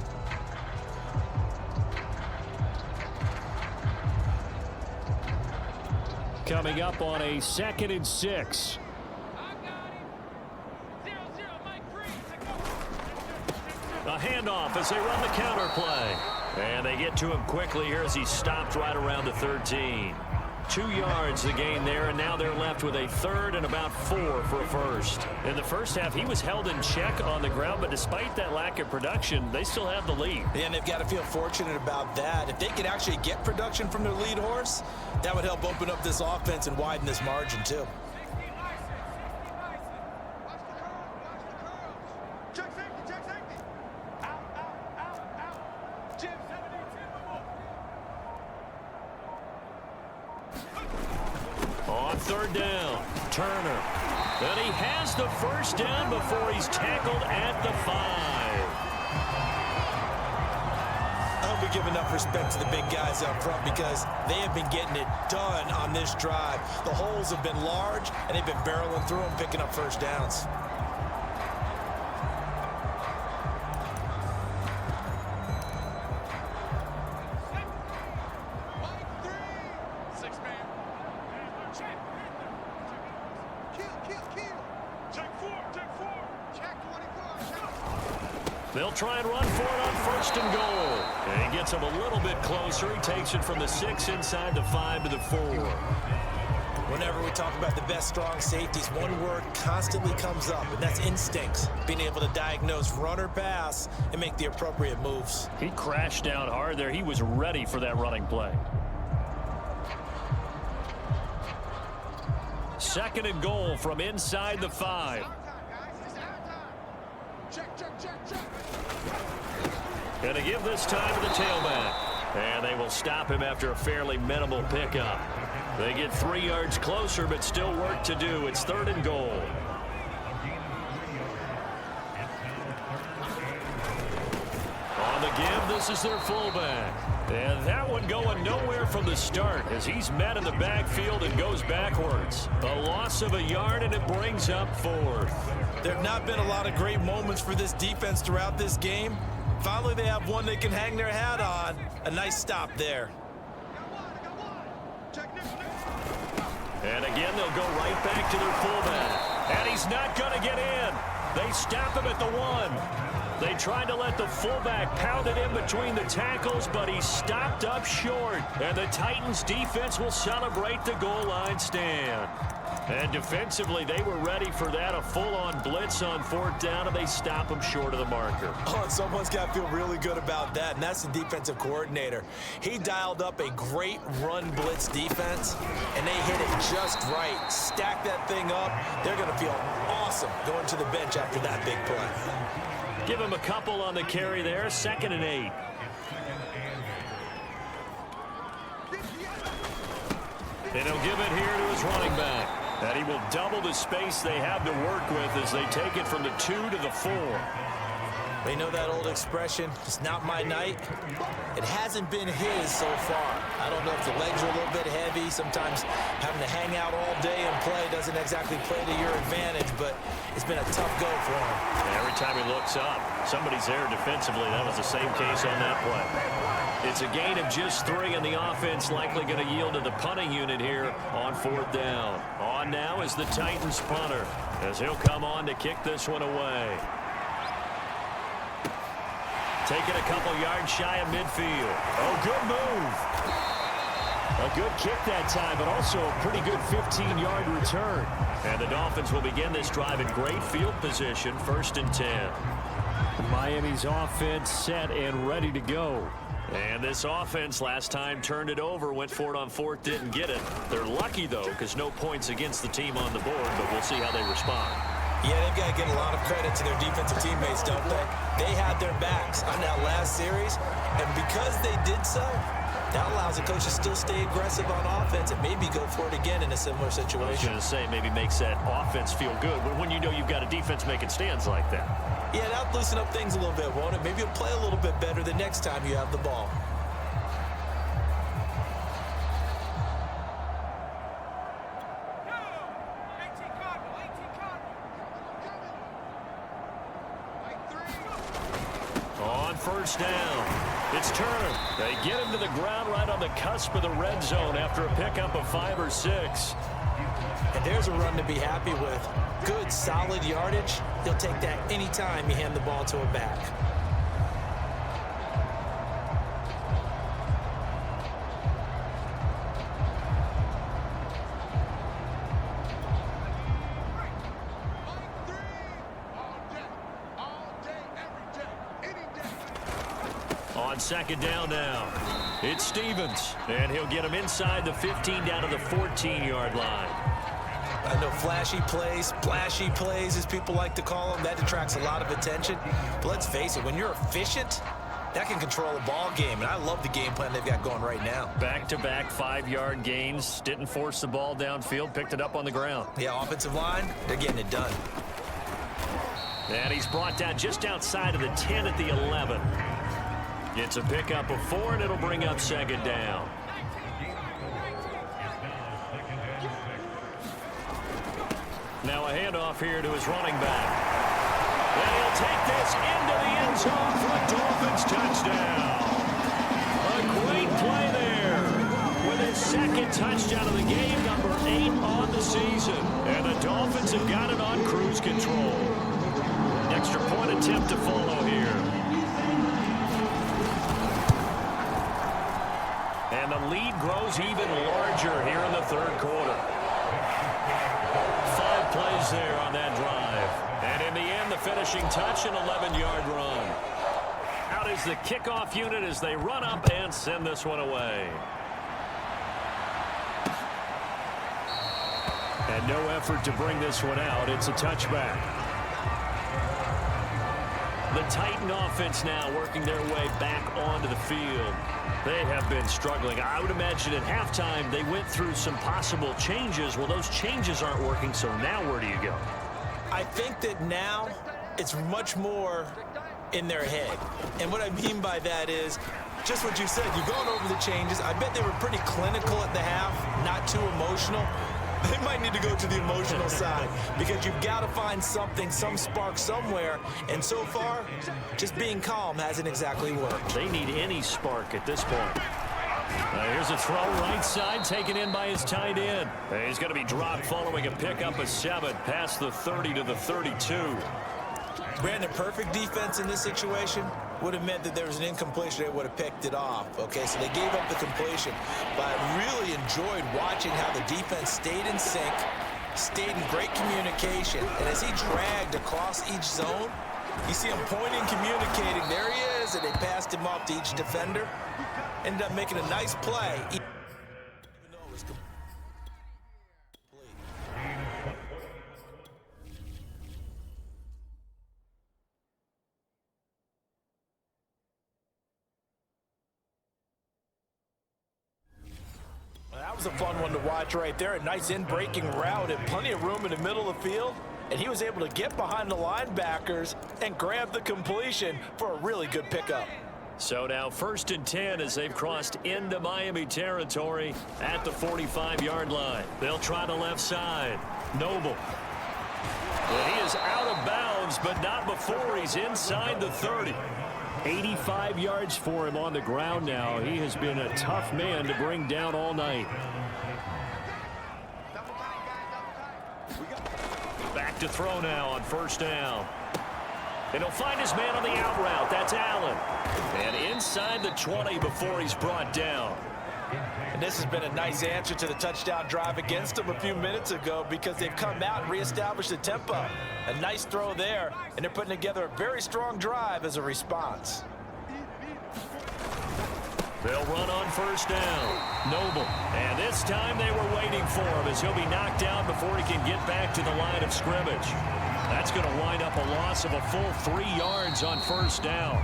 Coming up on a 2nd and 6. A handoff as they run the counter play. And they get to him quickly here as he stopped right around the 13. 2 yards the gain there, and now they're left with a 3rd and about 4 for a first. In the first half, he was held in check on the ground, but despite that lack of production, they still have the lead. And they've got to feel fortunate about that. If they could actually get production from their lead horse, that would help open up this offense and widen this margin too. On 3rd down, Turner. And he has the 1st down before he's tackled at the 5. I hope we give enough respect to the big guys up front because they have been getting it done on this drive. The holes have been large, and they've been barreling through them, picking up 1st downs. They'll try and run for it on 1st and goal. And he gets him a little bit closer. He takes it from the 6 inside the 5 to the 4. Whenever we talk about the best strong safeties, one word constantly comes up, and that's instincts. Being able to diagnose run or pass and make the appropriate moves. He crashed down hard there. He was ready for that running play. 2nd and goal from inside the 5. Going to give this time to the tailback. And they will stop him after a fairly minimal pickup. They get 3 yards closer, but still work to do. It's 3rd and goal. On the give, this is their fullback. And that one going nowhere from the start as he's met in the backfield and goes backwards. A loss of a yard, and it brings up 4th. There have not been a lot of great moments for this defense throughout this game. Finally, they have one they can hang their hat on. A nice stop there. And again, they'll go right back to their fullback. And he's not going to get in. They stop him at the 1. They tried to let the fullback pound it in between the tackles, but he stopped up short. And the Titans defense will celebrate the goal line stand. And defensively, they were ready for that, a full-on blitz on 4th down, and they stop him short of the marker. Oh, and someone's got to feel really good about that, and that's the defensive coordinator. He dialed up a great run blitz defense, and they hit it just right. Stack that thing up. They're going to feel awesome going to the bench after that big play. Give him a couple on the carry there, 2nd and 8. And he'll give it here to his running back. And he will double the space they have to work with as they take it from the 2 to the 4. They know that old expression, it's not my night. It hasn't been his so far. I don't know if the legs are a little bit heavy. Sometimes having to hang out all day and play doesn't exactly play to your advantage, but it's been a tough go for him. And every time he looks up, somebody's there defensively. That was the same case on that play. It's a gain of just 3, and the offense likely going to yield to the punting unit here on 4th down. On now is the Titans punter as he'll come on to kick this one away. Taking a couple yards shy of midfield. Oh, good move. A good kick that time, but also a pretty good 15-yard return. And the Dolphins will begin this drive in great field position, 1st and 10. Miami's offense set and ready to go. And this offense last time turned it over, went for it on 4th, didn't get it. They're lucky, though, because no points against the team on the board, but we'll see how they respond. Yeah, they've got to give a lot of credit to their defensive teammates, don't they? They had their backs on that last series, and because they did so, that allows the coach to still stay aggressive on offense and maybe go for it again in a similar situation. I was going to say, maybe makes that offense feel good, but when you know you've got a defense making stands like that. Yeah, that'll loosen up things a little bit, won't it? Maybe you'll play a little bit better the next time you have the ball. On 1st down, it's Turner. They get him to the ground right on the cusp of the red zone after a pickup of 5 or 6. And there's a run to be happy with. Good, solid yardage. He'll take that anytime you hand the ball to a back. On 2nd down now, it's Stevens, and he'll get him inside the 15 down to the 14-yard line. I know flashy plays, splashy plays, as people like to call them, that attracts a lot of attention. But let's face it, when you're efficient, that can control a ball game, and I love the game plan they've got going right now. Back-to-back 5-yard gains, didn't force the ball downfield, picked it up on the ground. Yeah, offensive line, they're getting it done. And he's brought down just outside of the 10 at the 11. It's a pickup of 4, and it'll bring up 2nd down. Now a handoff here to his running back. And he'll take this into the end zone for a Dolphins touchdown. A great play there with his 2nd touchdown of the game, number 8 on the season. And the Dolphins have got it on cruise control. Extra point attempt to follow here. And the lead grows even larger here in the 3rd quarter. 5 plays there on that drive. And in the end, the finishing touch, an 11-yard run. Out is the kickoff unit as they run up and send this one away. And no effort to bring this one out. It's a touchback. The Titan offense now working their way back onto the field. They have been struggling. I would imagine at halftime they went through some possible changes. Well, those changes aren't working, so now where do you go? I think that now it's much more in their head. And what I mean by that is just what you said. You've gone over the changes. I bet they were pretty clinical at the half, not too emotional. They might need to go to the emotional side because you've got to find something, some spark somewhere. And so far, just being calm hasn't exactly worked. They need any spark at this point. Here's a throw right side taken in by his tight end. He's going to be dropped following a pickup of 7 past the 30 to the 32. Brandon, perfect defense in this situation would have meant that there was an incompletion. They would have picked it off. Okay, so they gave up the completion. But I really enjoyed watching how the defense stayed in sync, stayed in great communication. And as he dragged across each zone, you see him pointing, communicating. There he is, and they passed him off to each defender. Ended up making a nice play. Even though it was complete. That was a fun one to watch right there. A nice in-breaking route and plenty of room in the middle of the field. And he was able to get behind the linebackers and grab the completion for a really good pickup. So now 1st and 10 as they've crossed into Miami territory at the 45-yard line. They'll try the left side. Noble. Well, he is out of bounds, but not before he's inside the 30. 85 yards for him on the ground now. He has been a tough man to bring down all night. Back to throw now on 1st down. And he'll find his man on the out route. That's Allen. And inside the 20 before he's brought down. And this has been a nice answer to the touchdown drive against them a few minutes ago because they've come out and reestablished the tempo. A nice throw there, and they're putting together a very strong drive as a response. They'll run on first down. Noble. And this time they were waiting for him as he'll be knocked down before he can get back to the line of scrimmage. That's going to wind up a loss of a full 3 yards on first down.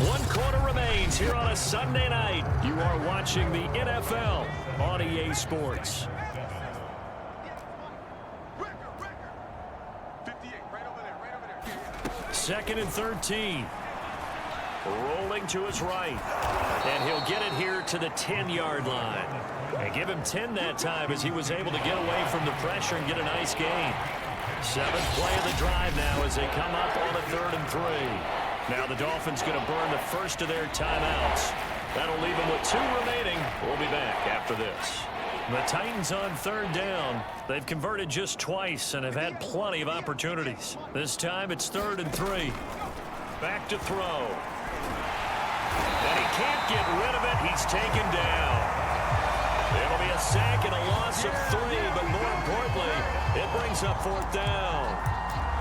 1 quarter remains here on a Sunday night. You are watching the NFL on EA Sports. 2nd and 13. Rolling to his right. And he'll get it here to the 10-yard line. And give him 10 that time as he was able to get away from the pressure and get a nice gain. 7th play of the drive now as they come up on a 3rd and 3. Now the Dolphins going to burn the first of their timeouts. That'll leave them with 2 remaining. We'll be back after this. The Titans on 3rd down. They've converted just twice and have had plenty of opportunities. This time it's 3rd and 3. Back to throw. And he can't get rid of it. He's taken down. It'll be a sack and a loss of 3, but more importantly, it brings up 4th down.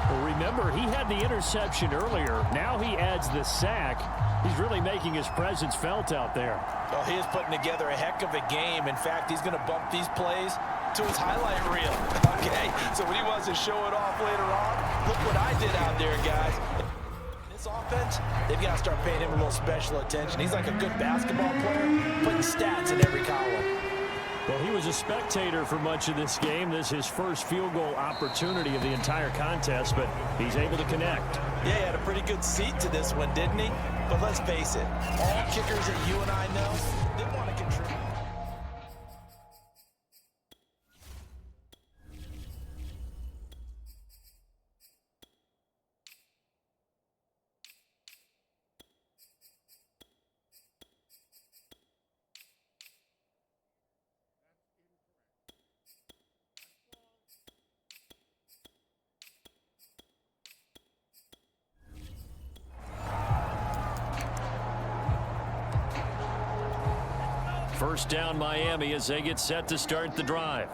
Well, remember, he had the interception earlier. Now he adds the sack. He's really making his presence felt out there. Oh, he is putting together a heck of a game. In fact, he's going to bump these plays to his highlight reel. Okay, so when he wants to show it off later on, look what I did out there, guys. This offense, they've got to start paying him a little special attention. He's like a good basketball player, putting stats in every column. Well, he was a spectator for much of this game. This is his first field goal opportunity of the entire contest, but he's able to connect. Yeah, he had a pretty good seat to this one, didn't he? But let's face it, all kickers that you and I know, they want to contribute. First down Miami as they get set to start the drive.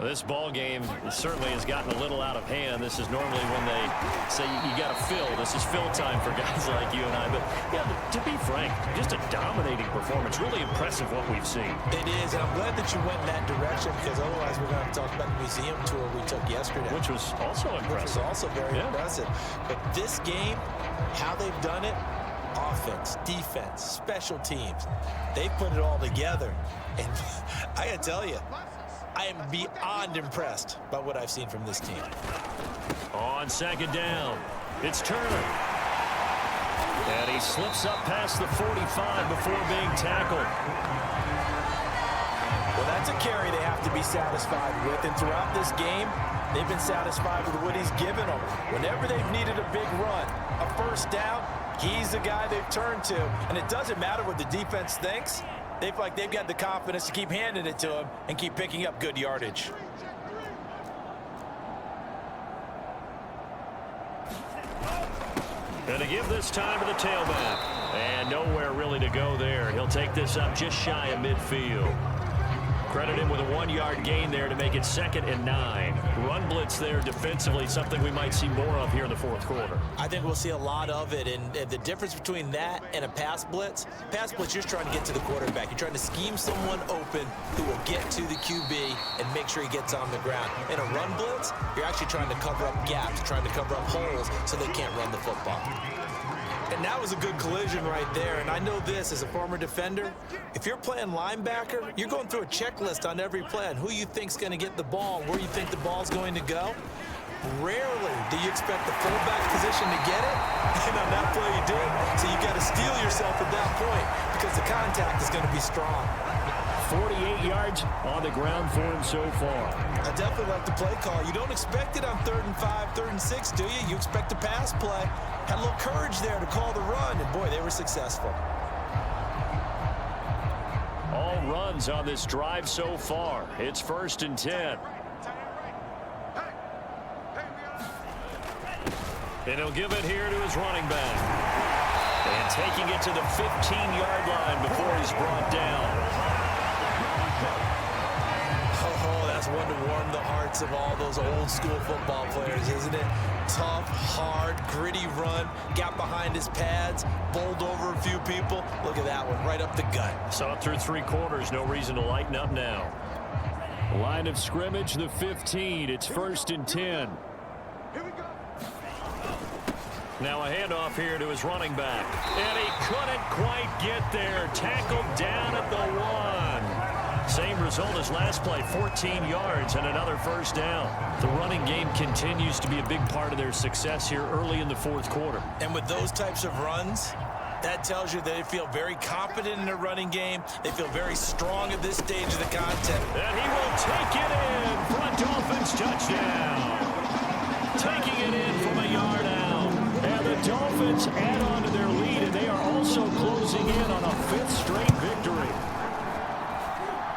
This ball game certainly has gotten a little out of hand. This is normally when they say you got to fill. This is fill time for guys like you and I. But, yeah, to be frank, just a dominating performance. Really impressive what we've seen. It is, and I'm glad that you went in that direction because otherwise we're going to talk about the museum tour we took yesterday. Which was also impressive. Which was also very impressive. But this game, how they've done it, offense, defense, special teams, they put it all together. And I got to tell you, I am beyond impressed by what I've seen from this team. On 2nd down, it's Turner. And he slips up past the 45 before being tackled. Well, that's a carry they have to be satisfied with. And throughout this game, they've been satisfied with what he's given them. Whenever they've needed a big run, a first down, he's the guy they've turned to. And it doesn't matter what the defense thinks. They've got the confidence to keep handing it to him and keep picking up good yardage. And to give this time to the tailback. And nowhere really to go there. He'll take this up just shy of midfield. Credit him with a 1-yard gain there to make it 2nd and 9. Run blitz there defensively, something we might see more of here in the 4th quarter. I think we'll see a lot of it, and the difference between that and a pass blitz, you're just trying to get to the quarterback. You're trying to scheme someone open who will get to the QB and make sure he gets on the ground. In a run blitz, you're actually trying to cover up gaps, trying to cover up holes so they can't run the football. And that was a good collision right there. And I know this as a former defender. If you're playing linebacker, you're going through a checklist on every play on who you think's going to get the ball, where you think the ball's going to go. Rarely do you expect the fullback position to get it. And on that play you did. So you got to steel yourself at that point because the contact is going to be strong. 48 yards on the ground for him so far. I definitely like the play call. You don't expect it on 3rd and 5, 3rd and 6, do you? You expect a pass play. Had a little courage there to call the run, and boy, they were successful. All runs on this drive so far. It's 1st and 10. And he'll give it here to his running back. And taking it to the 15-yard line before he's brought down. Oh, that's one to warm the hearts of all those old-school football players, isn't it? Tough, hard, gritty run. Got behind his pads, bowled over a few people. Look at that one, right up the gut. Saw it through 3 quarters. No reason to lighten up now. Line of scrimmage, the 15. It's 1st and 10. Now a handoff here to his running back. And he couldn't quite get there. Tackled down at the 1. Same result as last play, 14 yards and another first down. The running game continues to be a big part of their success here early in the 4th quarter. And with those types of runs, that tells you that they feel very confident in their running game. They feel very strong at this stage of the contest. And he will take it in for a Dolphins touchdown. Taking it in from a yard out. And the Dolphins add on to their lead, and they are also closing in on a 5th straight victory.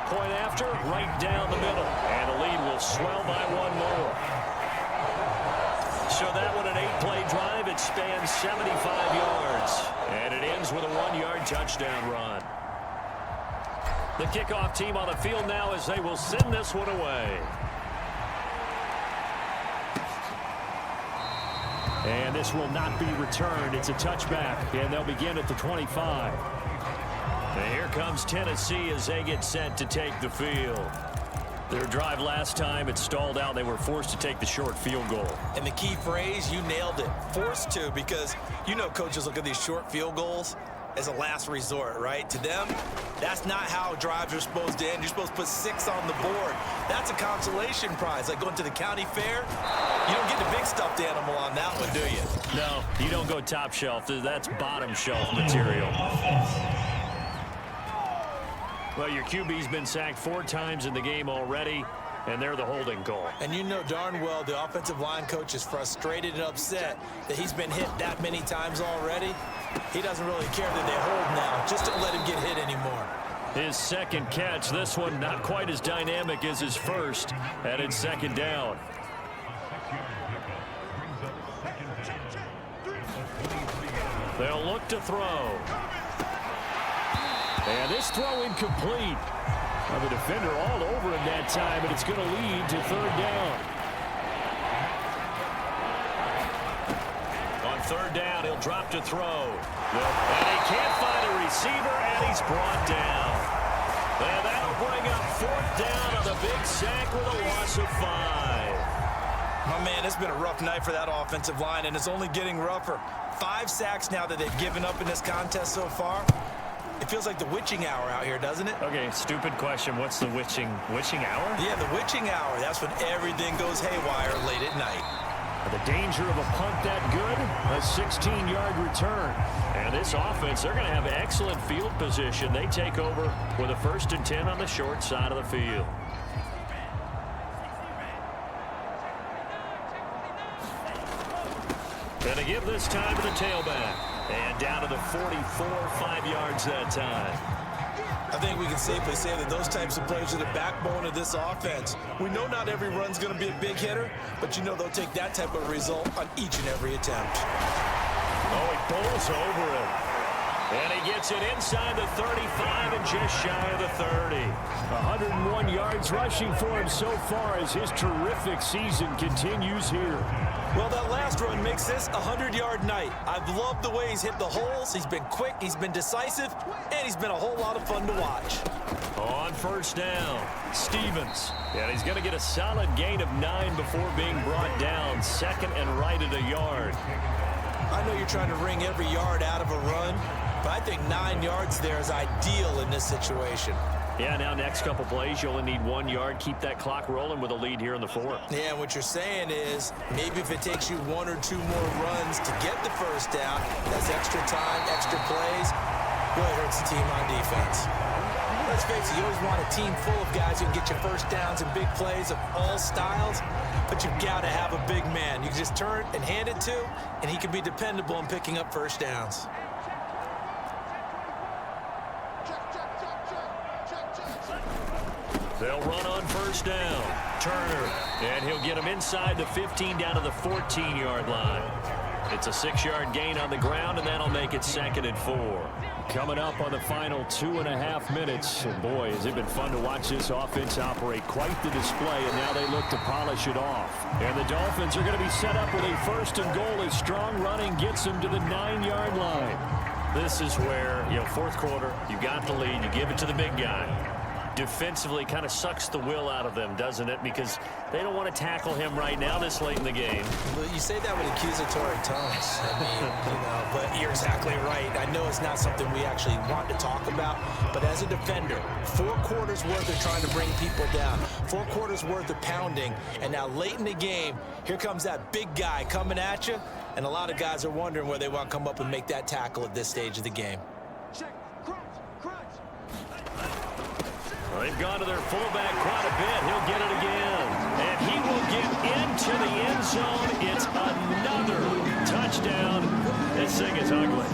Point after, right down the middle. And the lead will swell by 1 more. So that one, an 8-play drive. It spans 75 yards. And it ends with a 1-yard touchdown run. The kickoff team on the field now as they will send this one away. And this will not be returned. It's a touchback, and they'll begin at the 25. And here comes Tennessee as they get set to take the field. Their drive last time, it stalled out. They were forced to take the short field goal. And the key phrase, you nailed it, forced to, because you know coaches look at these short field goals as a last resort, right? To them, that's not how drives are supposed to end. You're supposed to put 6 on the board. That's a consolation prize, like going to the county fair. You don't get the big stuffed animal on that one, do you? No, you don't go top shelf. That's bottom shelf material. Well, your QB's been sacked 4 times in the game already, and they're the holding call. And you know darn well the offensive line coach is frustrated and upset that he's been hit that many times already. He doesn't really care that they hold now. Just don't let him get hit anymore. His 2nd catch, this one not quite as dynamic as his first, and it's 2nd down. They'll look to throw. And this throw incomplete. Now the defender all over him that time, and it's going to lead to 3rd down. On 3rd down, he'll drop to throw. And he can't find a receiver, and he's brought down. And that'll bring up 4th down on the big sack with a loss of 5. My man, it's been a rough night for that offensive line, and it's only getting rougher. 5 sacks now that they've given up in this contest so far. It feels like the witching hour out here, doesn't it? Okay, stupid question. What's the witching hour? Yeah, the witching hour. That's when everything goes haywire late at night. The danger of a punt that good, a 16-yard return. And this offense, they're going to have excellent field position. They take over with a 1st and 10 on the short side of the field. And to give this time to the tailback. And down to the 44, 5 yards that time. I think we can safely say that those types of plays are the backbone of this offense. We know not every run's going to be a big hitter, but you know they'll take that type of result on each and every attempt. Oh, he bowls over it. And he gets it inside the 35 and just shy of the 30. 101 yards rushing for him so far as his terrific season continues here. Well, that last run makes this a 100-yard night. I've loved the way he's hit the holes. He's been quick, he's been decisive, and he's been a whole lot of fun to watch. On 1st down, Stevens. And he's going to get a solid gain of 9 before being brought down. 2nd and right at a yard. I know you're trying to wring every yard out of a run, but I think 9 yards there is ideal in this situation. Yeah, now next couple plays, you only need 1 yard. Keep that clock rolling with a lead here in the 4th. Yeah, what you're saying is maybe if it takes you 1 or 2 more runs to get the 1st down, that's extra time, extra plays, really hurts the team on defense. Let's face it, you always want a team full of guys who can get you 1st downs and big plays of all styles, but you've got to have a big man. You can just turn and hand it to, and he can be dependable in picking up 1st downs. They'll run on 1st down. Turner, and he'll get him inside the 15 down to the 14-yard line. It's a 6-yard gain on the ground, and that'll make it 2nd and 4. Coming up on the final 2.5 minutes. And boy, has it been fun to watch this offense operate. Quite the display, and now they look to polish it off. And the Dolphins are going to be set up with a 1st and goal as strong running gets them to the 9-yard line. This is where, 4th quarter, you got the lead, you give it to the big guy. Defensively kind of sucks the will out of them, doesn't it? Because they don't want to tackle him right now this late in the game. Well, you say that with accusatory tones. I mean, but you're exactly right. I know it's not something we actually want to talk about, but as a defender, 4 quarters worth of trying to bring people down, 4 quarters worth of pounding, and now late in the game, here comes that big guy coming at you, and a lot of guys are wondering where they want to come up and make that tackle at this stage of the game. Check. Crunch. They've gone to their fullback quite a bit. He'll get it again. And he will get into the end zone. It's another touchdown. This thing is ugly.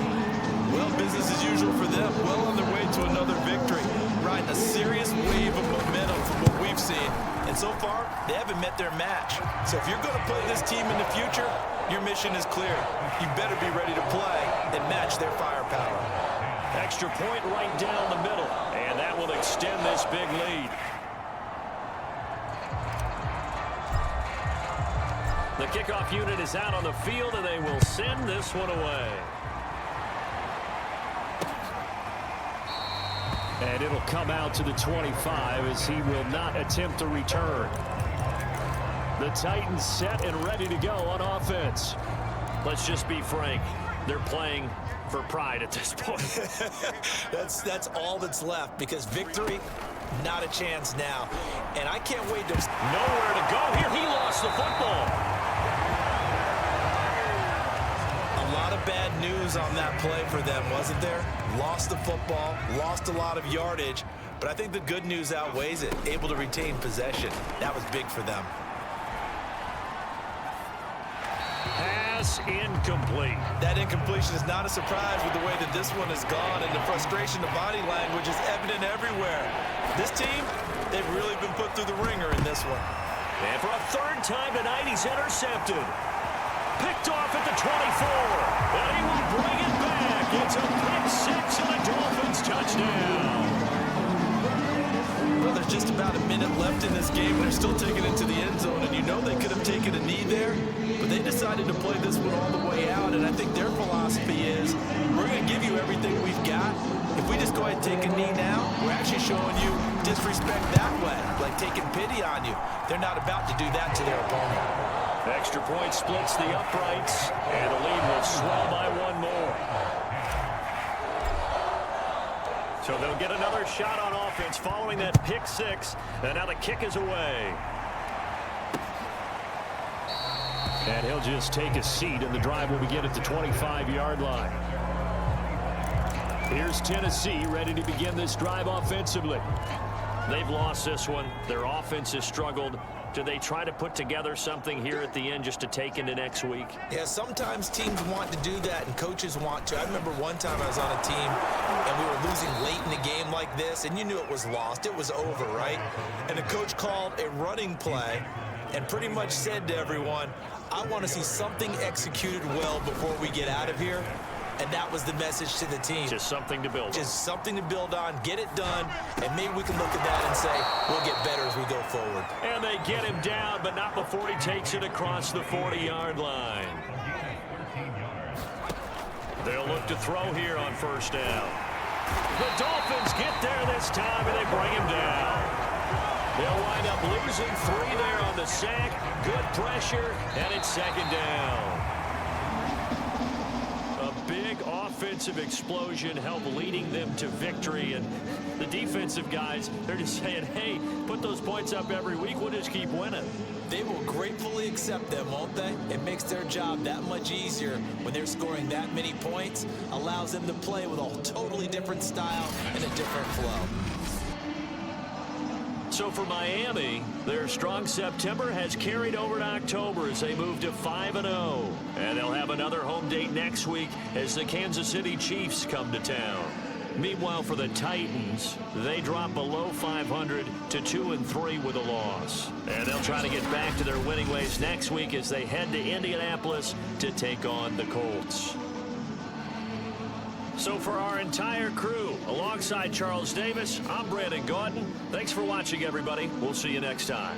Well, business as usual for them. Well on their way to another victory. Riding a serious wave of momentum from what we've seen. And so far, they haven't met their match. So if you're going to play this team in the future, your mission is clear. You better be ready to play and match their firepower. Extra point right down the middle. And that will extend this big lead. The kickoff unit is out on the field, and they will send this one away. And it'll come out to the 25 as he will not attempt to return. The Titans set and ready to go on offense. Let's just be frank. They're playing for pride at this point. That's all that's left, because victory, not a chance now. And I can't wait to... Nowhere to go here. He lost the football. A lot of bad news on that play for them, wasn't there? Lost the football, lost a lot of yardage, but I think the good news outweighs it. Able to retain possession. That was big for them. Pass incomplete. That incompletion is not a surprise with the way that this one has gone, and the frustration, the body language is evident everywhere. This team, they've really been put through the ringer in this one. And for a 3rd time tonight, he's intercepted. Picked off at the 24. And he will bring it back. It's a pick 6 and a Dolphins touchdown. Well, there's just about a minute left in this game. They're still taking it to the end zone, and you know they could have taken a knee there, but they decided to play this one all the way out, and I think their philosophy is, we're going to give you everything we've got. If we just go ahead and take a knee now, we're actually showing you disrespect that way, like taking pity on you. They're not about to do that to their opponent. Extra point splits the uprights, and the lead will swell by 1 more. So they'll get another shot on offense following that pick 6, and now the kick is away. And he'll just take a seat, and the drive will begin at the 25-yard line. Here's Tennessee ready to begin this drive offensively. They've lost this one. Their offense has struggled. Do they try to put together something here at the end just to take into next week? Yeah, sometimes teams want to do that, and coaches want to. I remember one time I was on a team, and we were losing late in the game like this, and you knew it was lost. It was over, right? And the coach called a running play and pretty much said to everyone, I want to see something executed well before we get out of here. And that was the message to the team. Just something to build on. Just something to build on, get it done, and maybe we can look at that and say, we'll get better as we go forward. And they get him down, but not before he takes it across the 40-yard line. They'll look to throw here on 1st down. The Dolphins get there this time, and they bring him down. They'll wind up losing 3 there on the sack. Good pressure, and it's 2nd down. Big offensive explosion helped leading them to victory, and the defensive guys, they're just saying, hey, put those points up every week, we'll just keep winning. They will gratefully accept them, won't they? It makes their job that much easier when they're scoring that many points, allows them to play with a totally different style and a different flow. So for Miami, their strong September has carried over to October as they move to 5-0. And they'll have another home date next week as the Kansas City Chiefs come to town. Meanwhile, for the Titans, they drop below 500 to 2-3 with a loss. And they'll try to get back to their winning ways next week as they head to Indianapolis to take on the Colts. So for our entire crew, alongside Charles Davis, I'm Brandon Gaudin. Thanks for watching, everybody. We'll see you next time.